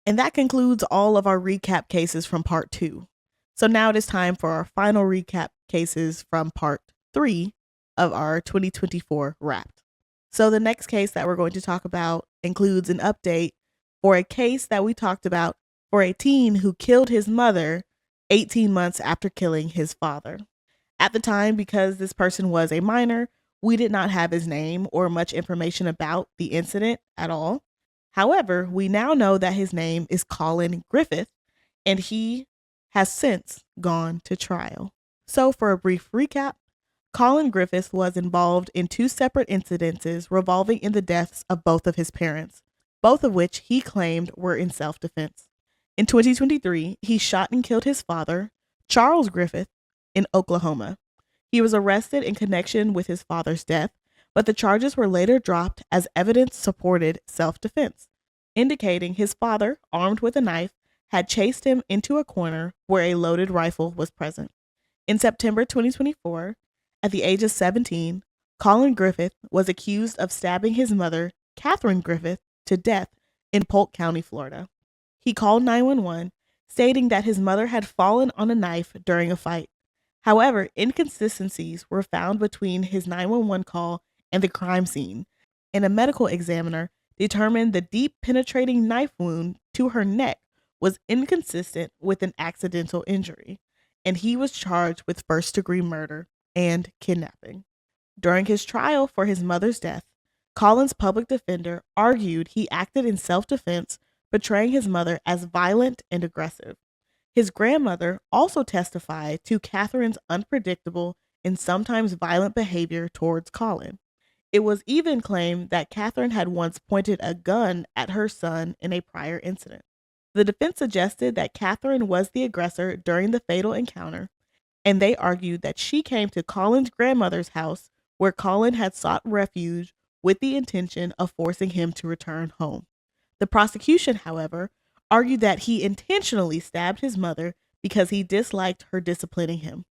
And that concludes all of our recap cases from part 2. So now it is time for our final recap cases from part 3 of our 2024 Wrapped. So the next case that we're going to talk about includes an update for a case that we talked about for a teen who killed his mother 18 months after killing his father. At the time, because this person was a minor, we did not have his name or much information about the incident at all. However, we now know that his name is Colin Griffith, and he has since gone to trial. So for a brief recap, Colin Griffith was involved in 2 separate incidences revolving in the deaths of both of his parents, both of which he claimed were in self-defense. In 2023, he shot and killed his father, Charles Griffith, in Oklahoma. He was arrested in connection with his father's death, but the charges were later dropped as evidence supported self-defense, indicating his father, armed with a knife, had chased him into a corner where a loaded rifle was present. In September 2024, at the age of 17, Colin Griffith was accused of stabbing his mother, Catherine Griffith, to death in Polk County, Florida. He called 911, stating that his mother had fallen on a knife during a fight. However, inconsistencies were found between his 911 call and the crime scene, and a medical examiner determined the deep penetrating knife wound to her neck was inconsistent with an accidental injury, and he was charged with first-degree murder and kidnapping. During his trial for his mother's death, Colin's public defender argued he acted in self-defense, portraying his mother as violent and aggressive. His grandmother also testified to Catherine's unpredictable and sometimes violent behavior towards Colin. It was even claimed that Catherine had once pointed a gun at her son in a prior incident. The defense suggested that Catherine was the aggressor during the fatal encounter, and they argued that she came to Colin's grandmother's house where Colin had sought refuge with the intention of forcing him to return home. The prosecution, however, argued that he intentionally stabbed his mother because he disliked her disciplining him.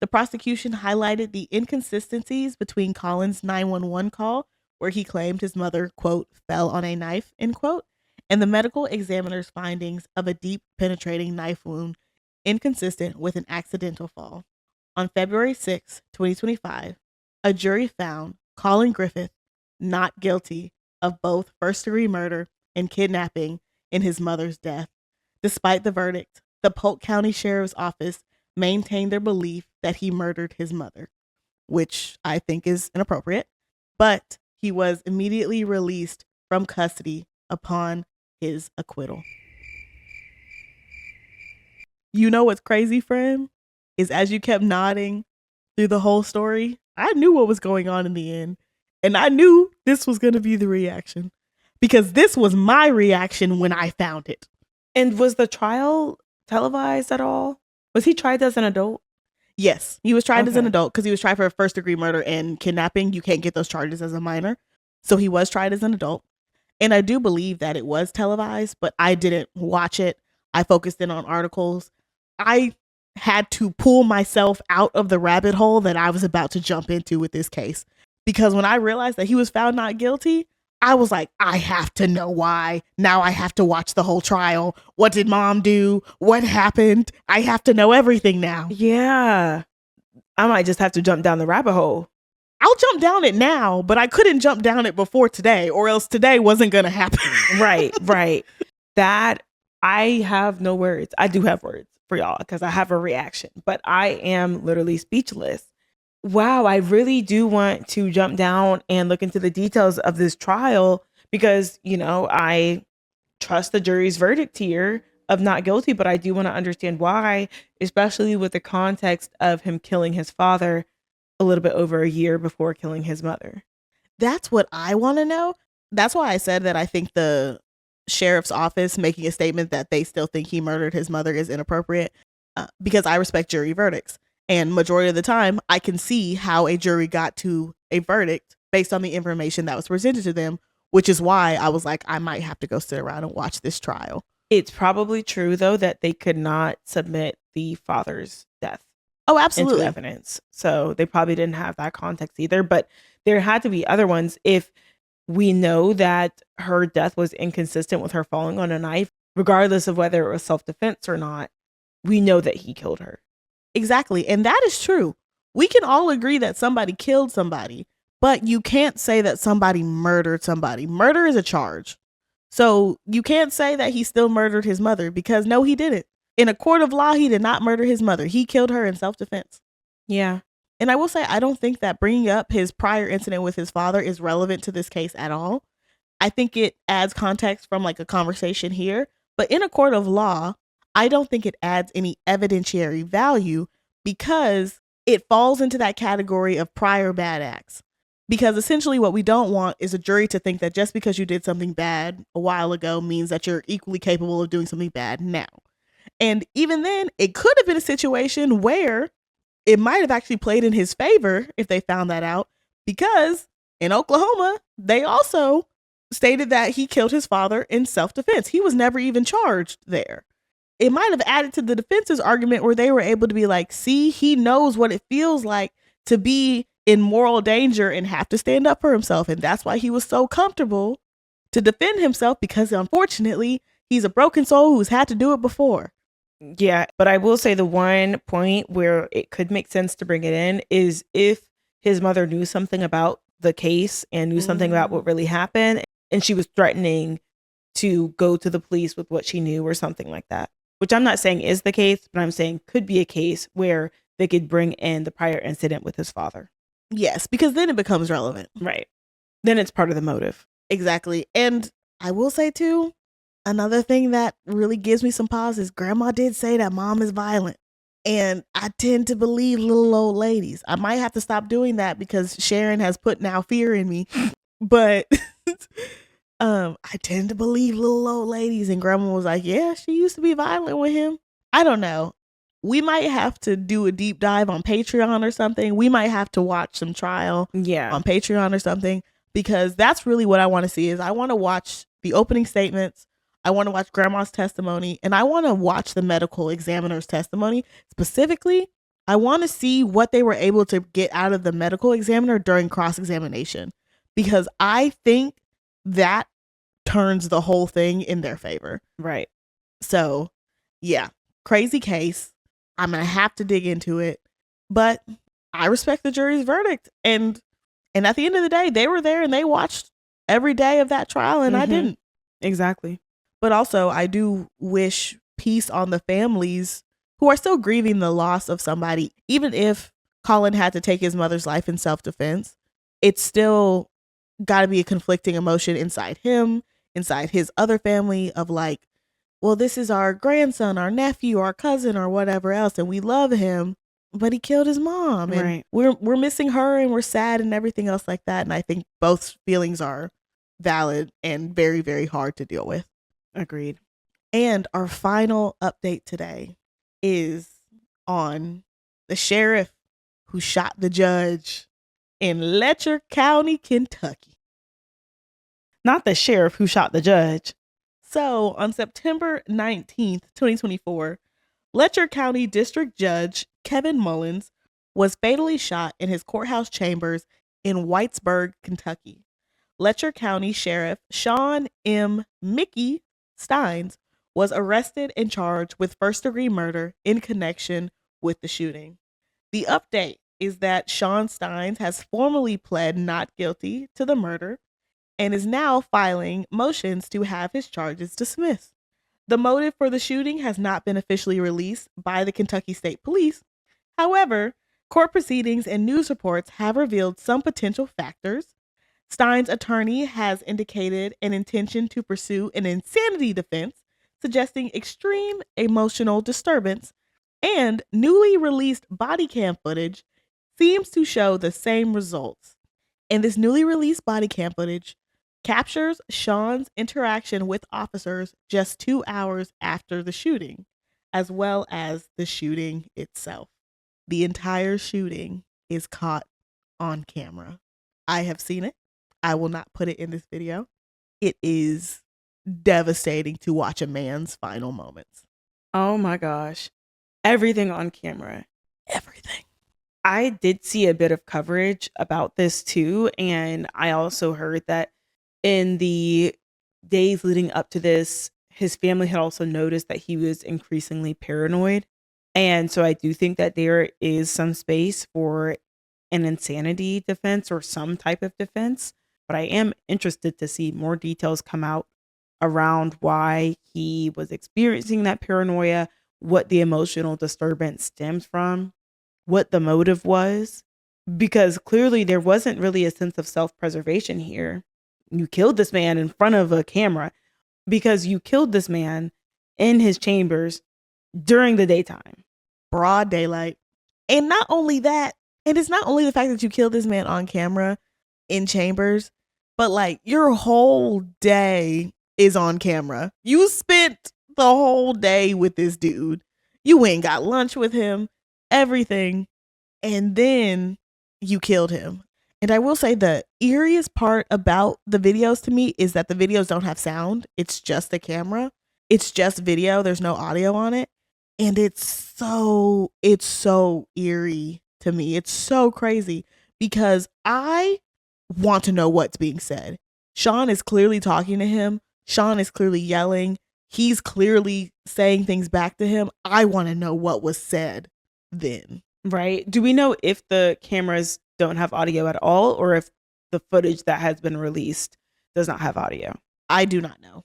The prosecution highlighted the inconsistencies between Colin's 911 call, where he claimed his mother, quote, fell on a knife, end quote, and the medical examiner's findings of a deep penetrating knife wound inconsistent with an accidental fall. On February 6, 2025, a jury found Colin Griffith not guilty of both first-degree murder and kidnapping in his mother's death. Despite the verdict, the Polk County Sheriff's Office maintained their belief that he murdered his mother, which I think is inappropriate, but he was immediately released from custody upon his acquittal. You know what's crazy, friend? Is as you kept nodding through the whole story, I knew what was going on in the end. And I knew this was going to be the reaction. Because this was my reaction when I found it. And was the trial televised at all? Was he tried as an adult? Yes, he was tried as an adult because he was tried for first-degree murder and kidnapping. You can't get those charges as a minor. So he was tried as an adult. And I do believe that it was televised, but I didn't watch it. I focused in on articles. I had to pull myself out of the rabbit hole that I was about to jump into with this case. Because when I realized that he was found not guilty, I was like, I have to know why. Now I have to watch the whole trial. What did mom do? What happened? I have to know everything now. Yeah. I might just have to jump down the rabbit hole. I'll jump down it now, but I couldn't jump down it before today, or else today wasn't going to happen. Right. That, I have no words. I do have words for y'all because I have a reaction, but I am literally speechless. Wow, I really do want to jump down and look into the details of this trial because, I trust the jury's verdict here of not guilty, but I do want to understand why, especially with the context of him killing his father a little bit over a year before killing his mother. That's what I want to know. That's why I said that I think the sheriff's office making a statement that they still think he murdered his mother is inappropriate because I respect jury verdicts. And majority of the time, I can see how a jury got to a verdict based on the information that was presented to them, which is why I was like, I might have to go sit around and watch this trial. It's probably true, though, that they could not submit the father's death. Oh, absolutely. Into evidence. So they probably didn't have that context either. But there had to be other ones. If we know that her death was inconsistent with her falling on a knife, regardless of whether it was self-defense or not, we know that he killed her. Exactly. And that is true. We can all agree that somebody killed somebody, but you can't say that somebody murdered somebody. Murder is a charge. So you can't say that he still murdered his mother because no, he didn't. In a court of law, he did not murder his mother. He killed her in self-defense. Yeah. And I will say, I don't think that bringing up his prior incident with his father is relevant to this case at all. I think it adds context from like a conversation here. But in a court of law, I don't think it adds any evidentiary value because it falls into that category of prior bad acts. Because essentially what we don't want is a jury to think that just because you did something bad a while ago means that you're equally capable of doing something bad now. And even then, it could have been a situation where it might have actually played in his favor if they found that out, because in Oklahoma, they also stated that he killed his father in self-defense. He was never even charged there. It might have added to the defense's argument where they were able to be like, see, he knows what it feels like to be in moral danger and have to stand up for himself. And that's why he was so comfortable to defend himself, because unfortunately, he's a broken soul who's had to do it before. Yeah, but I will say the one point where it could make sense to bring it in is if his mother knew something about the case and knew something about what really happened, and she was threatening to go to the police with what she knew or something like that, which I'm not saying is the case, but I'm saying could be a case where they could bring in the prior incident with his father. Yes, because then it becomes relevant. Right. Then it's part of the motive. Exactly. And I will say too, another thing that really gives me some pause is grandma did say that mom is violent. And I tend to believe little old ladies. I might have to stop doing that because Sharon has put now fear in me. But I tend to believe little old ladies. And grandma was like, yeah, she used to be violent with him. I don't know. We might have to do a deep dive on Patreon or something. We might have to watch some trial on Patreon or something, because that's really what I want to see. Is I want to watch the opening statements. I want to watch grandma's testimony, and I want to watch the medical examiner's testimony. Specifically, I want to see what they were able to get out of the medical examiner during cross-examination, because I think that turns the whole thing in their favor. Right. So, yeah, crazy case. I'm going to have to dig into it, but I respect the jury's verdict, and And at the end of the day, they were there and they watched every day of that trial, and I didn't. Exactly. But also, I do wish peace on the families who are still grieving the loss of somebody. Even if Colin had to take his mother's life in self-defense, it's still got to be a conflicting emotion inside him, inside his other family of like, well, this is our grandson, our nephew, our cousin, or whatever else, and we love him, but he killed his mom, and Right. we're missing her, and we're sad, and everything else like that. And I think both feelings are valid and very, very hard to deal with. Agreed. And our final update today is on the sheriff who shot the judge in Letcher County, Kentucky. Not the sheriff who shot the judge. So on September 19th, 2024, Letcher County District Judge Kevin Mullins was fatally shot in his courthouse chambers in Whitesburg, Kentucky. Letcher County Sheriff Sean M. Mickey Steins was arrested and charged with first-degree murder in connection with the shooting. The update is that Sean Steins has formally pled not guilty to the murder and is now filing motions to have his charges dismissed. The motive for the shooting has not been officially released by the Kentucky State Police. However, court proceedings and news reports have revealed some potential factors. Stein's attorney has indicated an intention to pursue an insanity defense, suggesting extreme emotional disturbance, and newly released body cam footage seems to show the same results. And this newly released body cam footage captures Sean's interaction with officers just 2 hours after the shooting, as well as the shooting itself. The entire shooting is caught on camera. I have seen it. I will not put it in this video. It is devastating to watch a man's final moments. Oh my gosh. Everything on camera. Everything. I did see a bit of coverage about this too. And I also heard that in the days leading up to this, his family had also noticed that he was increasingly paranoid. And so I do think that there is some space for an insanity defense or some type of defense. But I am interested to see more details come out around why he was experiencing that paranoia, what the emotional disturbance stems from, what the motive was, because clearly there wasn't really a sense of self-preservation here. You killed this man in front of a camera because you killed this man in his chambers during the daytime. Broad daylight. And not only that, and it's not only the fact that you killed this man on camera in chambers, but like your whole day is on camera. You spent the whole day with this dude. You went and got lunch with him, everything, and then you killed him. And I will say the eeriest part about the videos to me is that the videos don't have sound. It's just the camera. It's just video. There's no audio on it. And it's so eerie to me. It's so crazy because I want to know what's being said. Sean is clearly talking to him. Sean is clearly yelling. He's clearly saying things back to him. I want to know what was said then. Right? Do we know if the cameras don't have audio at all or if the footage that has been released does not have audio? I do not know.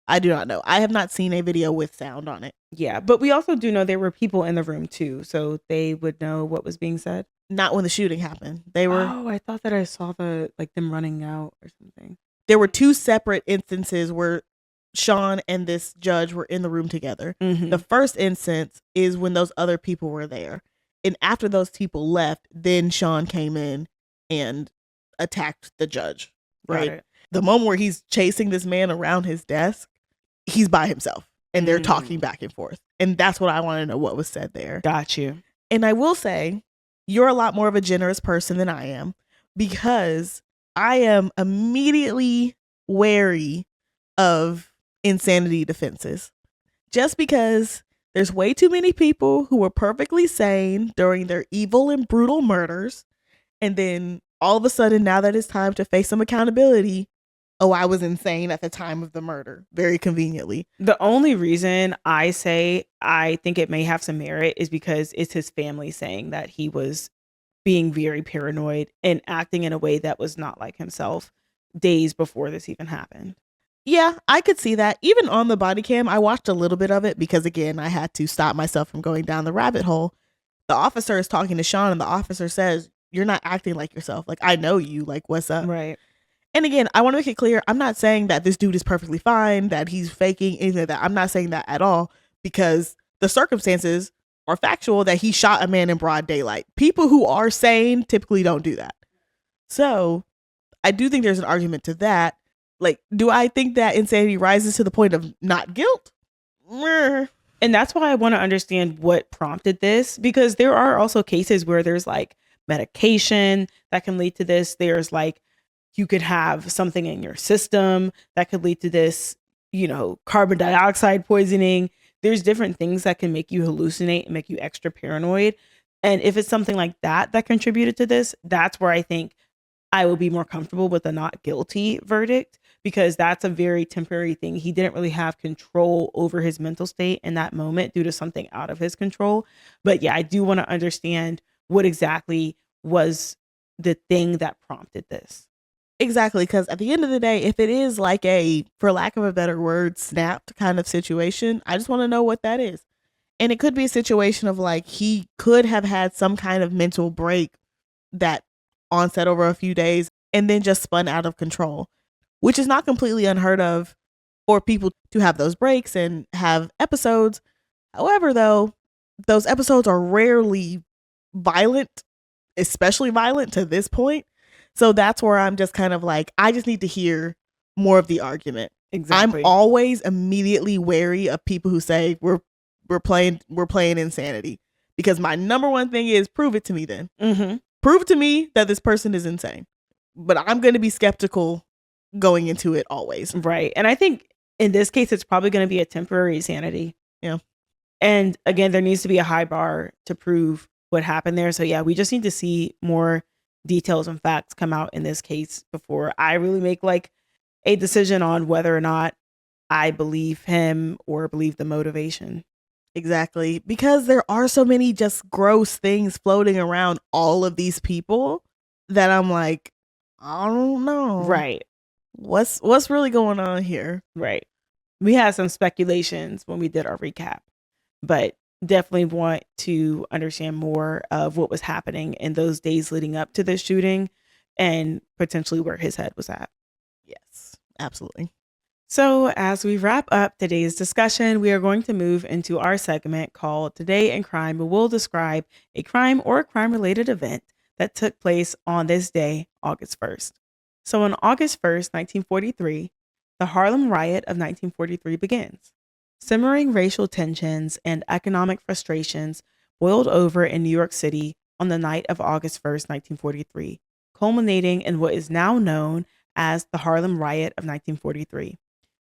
I do not know. I have not seen a video with sound on it. Yeah, but we also do know there were people in the room too, so they would know what was being said. Not when the shooting happened. They were. Oh, I thought that I saw them running out or something. There were two separate instances where Sean and this judge were in the room together. Mm-hmm. The first instance is when those other people were there. And after those people left, then Sean came in and attacked the judge. Right. The moment where he's chasing this man around his desk, he's by himself and they're talking back and forth. And that's what I want to know what was said there. Got you. And I will say, you're a lot more of a generous person than I am because I am immediately wary of insanity defenses. Just because there's way too many people who were perfectly sane during their evil and brutal murders. And then all of a sudden, now that it's time to face some accountability, oh, I was insane at the time of the murder, very conveniently. The only reason I say I think it may have some merit is because it's his family saying that he was being very paranoid and acting in a way that was not like himself days before this even happened. Yeah, I could see that. Even on the body cam, I watched a little bit of it because, again, I had to stop myself from going down the rabbit hole. The officer is talking to Sean, and the officer says, "You're not acting like yourself. Like, I know you. Like, what's up?" Right. And again, I want to make it clear, I'm not saying that this dude is perfectly fine, that he's faking, anything like that. I'm not saying that at all, because the circumstances are factual that he shot a man in broad daylight. People who are sane typically don't do that. So I do think there's an argument to that. Like, do I think that insanity rises to the point of not guilt? Meh. And that's why I want to understand what prompted this, because there are also cases where there's like medication that can lead to this. There's like, you could have something in your system that could lead to this, carbon dioxide poisoning. There's different things that can make you hallucinate and make you extra paranoid. And if it's something like that that contributed to this, that's where I think I will be more comfortable with a not guilty verdict, because that's a very temporary thing. He didn't really have control over his mental state in that moment due to something out of his control. But yeah, I do want to understand what exactly was the thing that prompted this. Exactly, because at the end of the day, if it is like a, for lack of a better word, snapped kind of situation, I just want to know what that is. And it could be a situation of like he could have had some kind of mental break that onset over a few days and then just spun out of control, which is not completely unheard of for people to have those breaks and have episodes. However, though, those episodes are rarely violent, especially violent to this point. So that's where I'm just kind of like, I just need to hear more of the argument. Exactly. I'm always immediately wary of people who say we're playing insanity, because my number one thing is prove it to me then. Mm-hmm. Prove to me that this person is insane. But I'm going to be skeptical going into it always. Right. And I think in this case, it's probably going to be a temporary sanity. Yeah. And again, there needs to be a high bar to prove what happened there. So yeah, we just need to see more details and facts come out in this case before I really make like a decision on whether or not I believe him or believe the motivation. Exactly. Because there are so many just gross things floating around all of these people that I'm like, I don't know. Right. What's really going on here? Right. We had some speculations when we did our recap, but definitely want to understand more of what was happening in those days leading up to this shooting and potentially where his head was at. Yes, absolutely. So as we wrap up today's discussion, we are going to move into our segment called Today in Crime, where we'll describe a crime or a crime-related event that took place on this day, August 1st. So on August 1st, 1943, the Harlem Riot of 1943 begins. Simmering racial tensions and economic frustrations boiled over in New York City on the night of August 1st, 1943, culminating in what is now known as the Harlem Riot of 1943.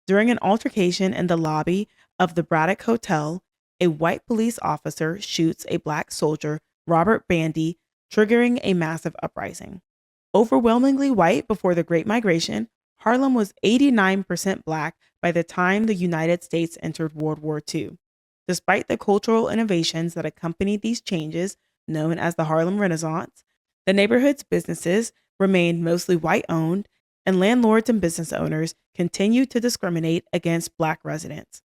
During an altercation in the lobby of the Braddock Hotel, a white police officer shoots a black soldier, Robert Bandy, triggering a massive uprising. Overwhelmingly white before the Great Migration, Harlem was 89% black by the time the United States entered World War II. Despite the cultural innovations that accompanied these changes, known as the Harlem Renaissance, the neighborhood's businesses remained mostly white-owned, and landlords and business owners continued to discriminate against black residents.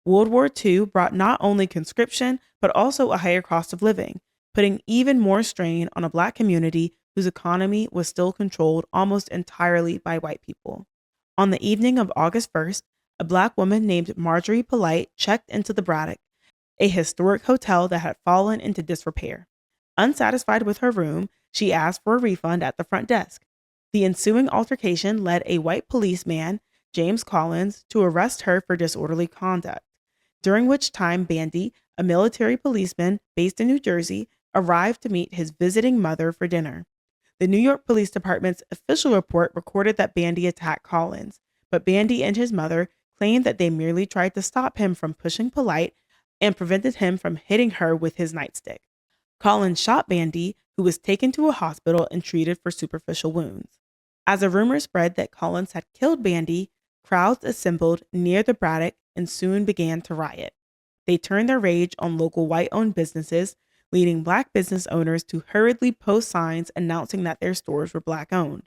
World War II brought not only conscription, but also a higher cost of living, putting even more strain on a black community whose economy was still controlled almost entirely by white people. On the evening of August 1st, a black woman named Marjorie Polite checked into the Braddock, a historic hotel that had fallen into disrepair. Unsatisfied with her room, she asked for a refund at the front desk. The ensuing altercation led a white policeman, James Collins, to arrest her for disorderly conduct, during which time Bandy, a military policeman based in New Jersey, arrived to meet his visiting mother for dinner. The New York Police Department's official report recorded that Bandy attacked Collins, but Bandy and his mother claimed that they merely tried to stop him from pushing Polite and prevented him from hitting her with his nightstick. Collins shot Bandy, who was taken to a hospital and treated for superficial wounds. As a rumor spread that Collins had killed Bandy, crowds assembled near the Braddock and soon began to riot. They turned their rage on local white-owned businesses, leading Black business owners to hurriedly post signs announcing that their stores were Black owned.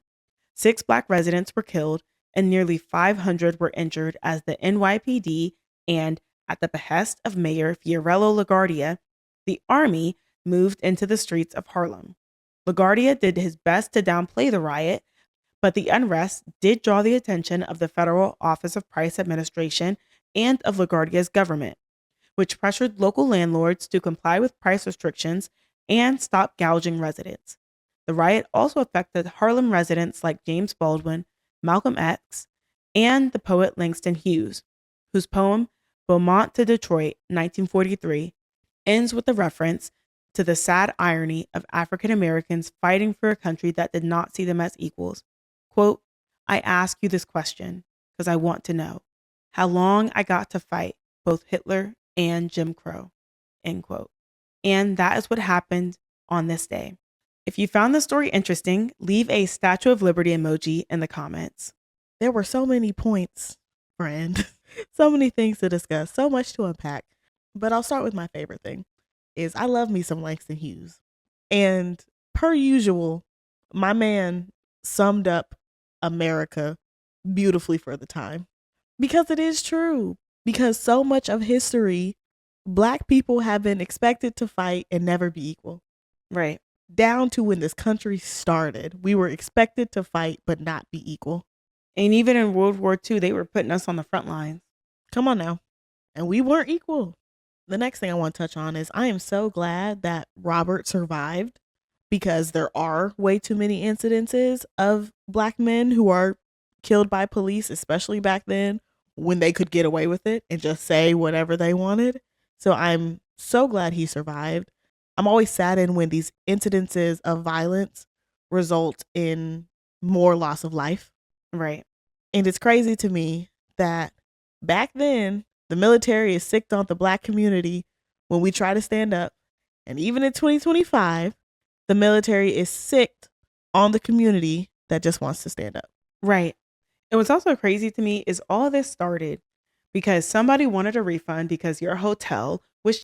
6 Black residents were killed and nearly 500 were injured as the NYPD and, at the behest of Mayor Fiorello LaGuardia, the Army moved into the streets of Harlem. LaGuardia did his best to downplay the riot, but the unrest did draw the attention of the Federal Office of Price Administration and of LaGuardia's government, which pressured local landlords to comply with price restrictions and stop gouging residents. The riot also affected Harlem residents like James Baldwin, Malcolm X, and the poet Langston Hughes, whose poem Beaumont to Detroit, 1943, ends with a reference to the sad irony of African Americans fighting for a country that did not see them as equals. Quote, "I ask you this question because I want to know how long I got to fight both Hitler and Jim Crow," end quote. And that is what happened on this day. If you found the story interesting, leave a Statue of Liberty emoji in the comments. There were so many points, friend. So many things to discuss, so much to unpack. But I'll start with my favorite thing is I love me some Langston Hughes. And per usual, my man summed up America beautifully for the time. Because it is true. Because so much of history, Black people have been expected to fight and never be equal. Right. Down to when this country started, we were expected to fight but not be equal. And even in World War II, they were putting us on the front lines. Come on now. And we weren't equal. The next thing I want to touch on is I am so glad that Robert survived, because there are way too many incidences of Black men who are killed by police, especially back then when they could get away with it and just say whatever they wanted. So I'm so glad he survived. I'm always saddened when these incidences of violence result in more loss of life. Right. And it's crazy to me that back then, the military is sicked on the Black community when we try to stand up. And even in 2025, the military is sicked on the community that just wants to stand up. Right. And what's also crazy to me is all this started because somebody wanted a refund because your hotel was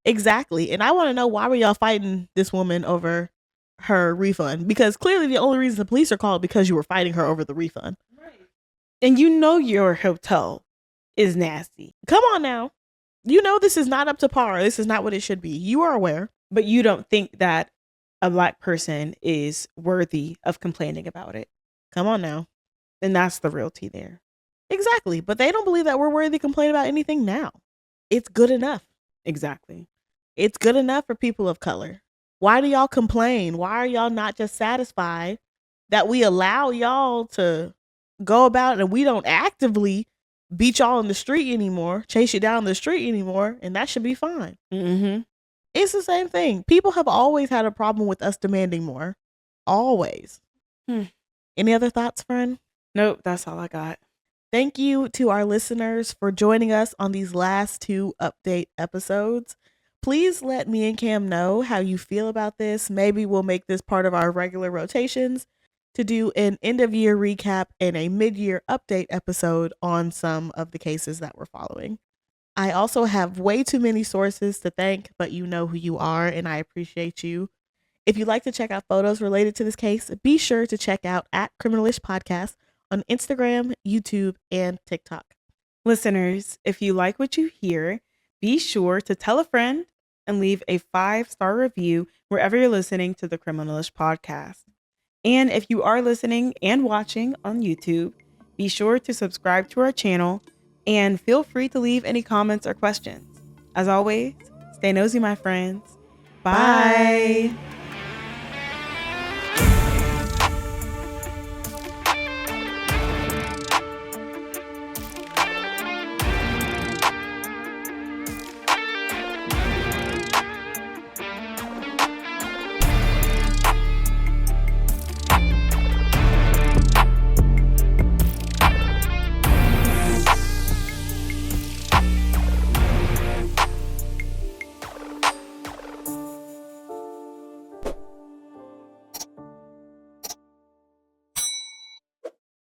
Exactly. And I want to know, why were y'all fighting this woman over her refund? Because clearly the only reason the police are called because you were fighting her over the refund. Right. And you know your hotel is nasty. Come on now. You know this is not up to par. This is not what it should be. You are aware. But you don't think that a Black person is worthy of complaining about it. Come on now. And that's the real tea there. Exactly. But they don't believe that we're worthy to complain about anything now. It's good enough. Exactly. It's good enough for people of color. Why do y'all complain? Why are y'all not just satisfied that we allow y'all to go about and we don't actively beat y'all in the street anymore, chase you down the street anymore, and that should be fine? Mm-hmm. It's the same thing. People have always had a problem with us demanding more. Always. Any other thoughts, friend? Nope, that's all I got. Thank you to our listeners for joining us on these last 2 update episodes. Please let me and Cam know how you feel about this. Maybe we'll make this part of our regular rotations to do an end of year recap and a mid-year update episode on some of the cases that we're following. I also have way too many sources to thank, but you know who you are, and I appreciate you. If you'd like to check out photos related to this case, be sure to check out @Criminalish Podcast on Instagram, YouTube, and TikTok. Listeners, if you like what you hear, be sure to tell a friend and leave a 5-star review wherever you're listening to the Criminalish podcast. And if you are listening and watching on YouTube, be sure to subscribe to our channel and feel free to leave any comments or questions. As always, stay nosy, my friends. Bye.